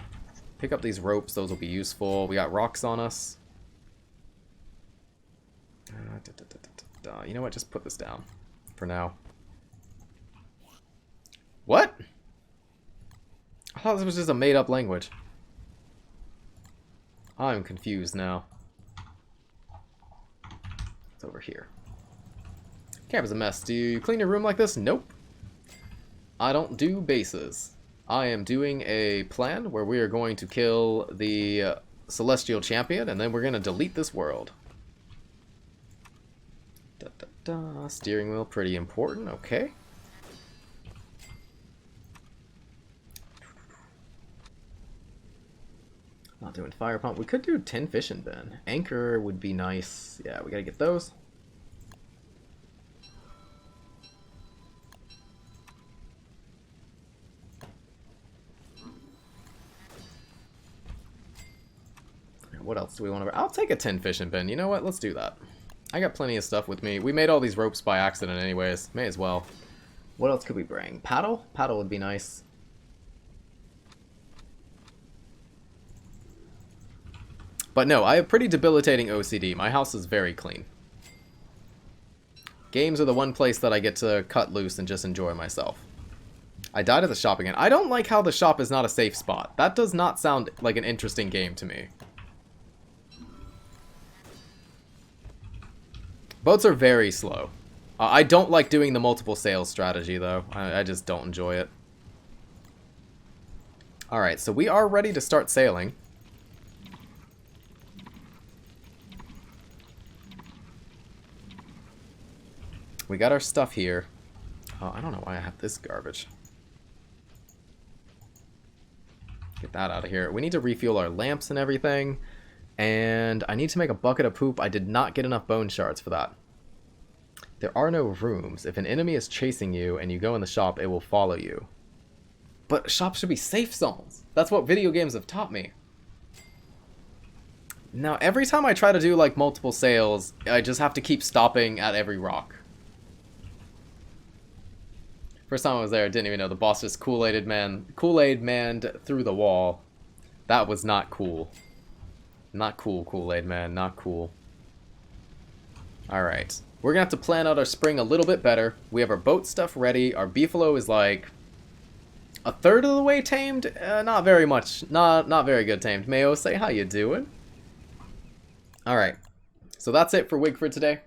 Pick up these ropes, those will be useful. We got rocks on us. You know what, just put this down for now. What? I thought this was just a made-up language. I'm confused now. It's over here. Camp is a mess. Do you clean your room like this? Nope. I don't do bases. I am doing a plan where we are going to kill the Celestial Champion, and then we're going to delete this world. Da, da, da. Steering wheel, pretty important. Okay. Not doing fire pump. We could do tin fishing bin. Anchor would be nice. Yeah, we gotta get those. What else do we want to... I'll take a tin fishing bin. You know what? Let's do that. I got plenty of stuff with me. We made all these ropes by accident anyways. May as well. What else could we bring? Paddle? Paddle would be nice. But no, I have pretty debilitating OCD. My house is very clean. Games are the one place that I get to cut loose and just enjoy myself. I died at the shop again. I don't like how the shop is not a safe spot. That does not sound like an interesting game to me. Boats are very slow. I don't like doing the multiple sails strategy, though. I just don't enjoy it. Alright, so we are ready to start sailing. We got our stuff here. I don't know why I have this garbage. Get that out of here. We need to refuel our lamps and everything. And I need to make a bucket of poop. I did not get enough bone shards for that. There are no rooms. If an enemy is chasing you and you go in the shop, it will follow you. But shops should be safe zones. That's what video games have taught me. Now, every time I try to do, like, multiple sails, I just have to keep stopping at every rock. First time I was there, I didn't even know the boss just Kool-Aid manned through the wall. That was not cool. Not cool, Kool-Aid man. Not cool. Alright. We're gonna have to plan out our spring a little bit better. We have our boat stuff ready. Our beefalo is like a third of the way tamed. Not very much. Not very good tamed. Mayo, say how you doing? Alright. So that's it for Wigfrid today.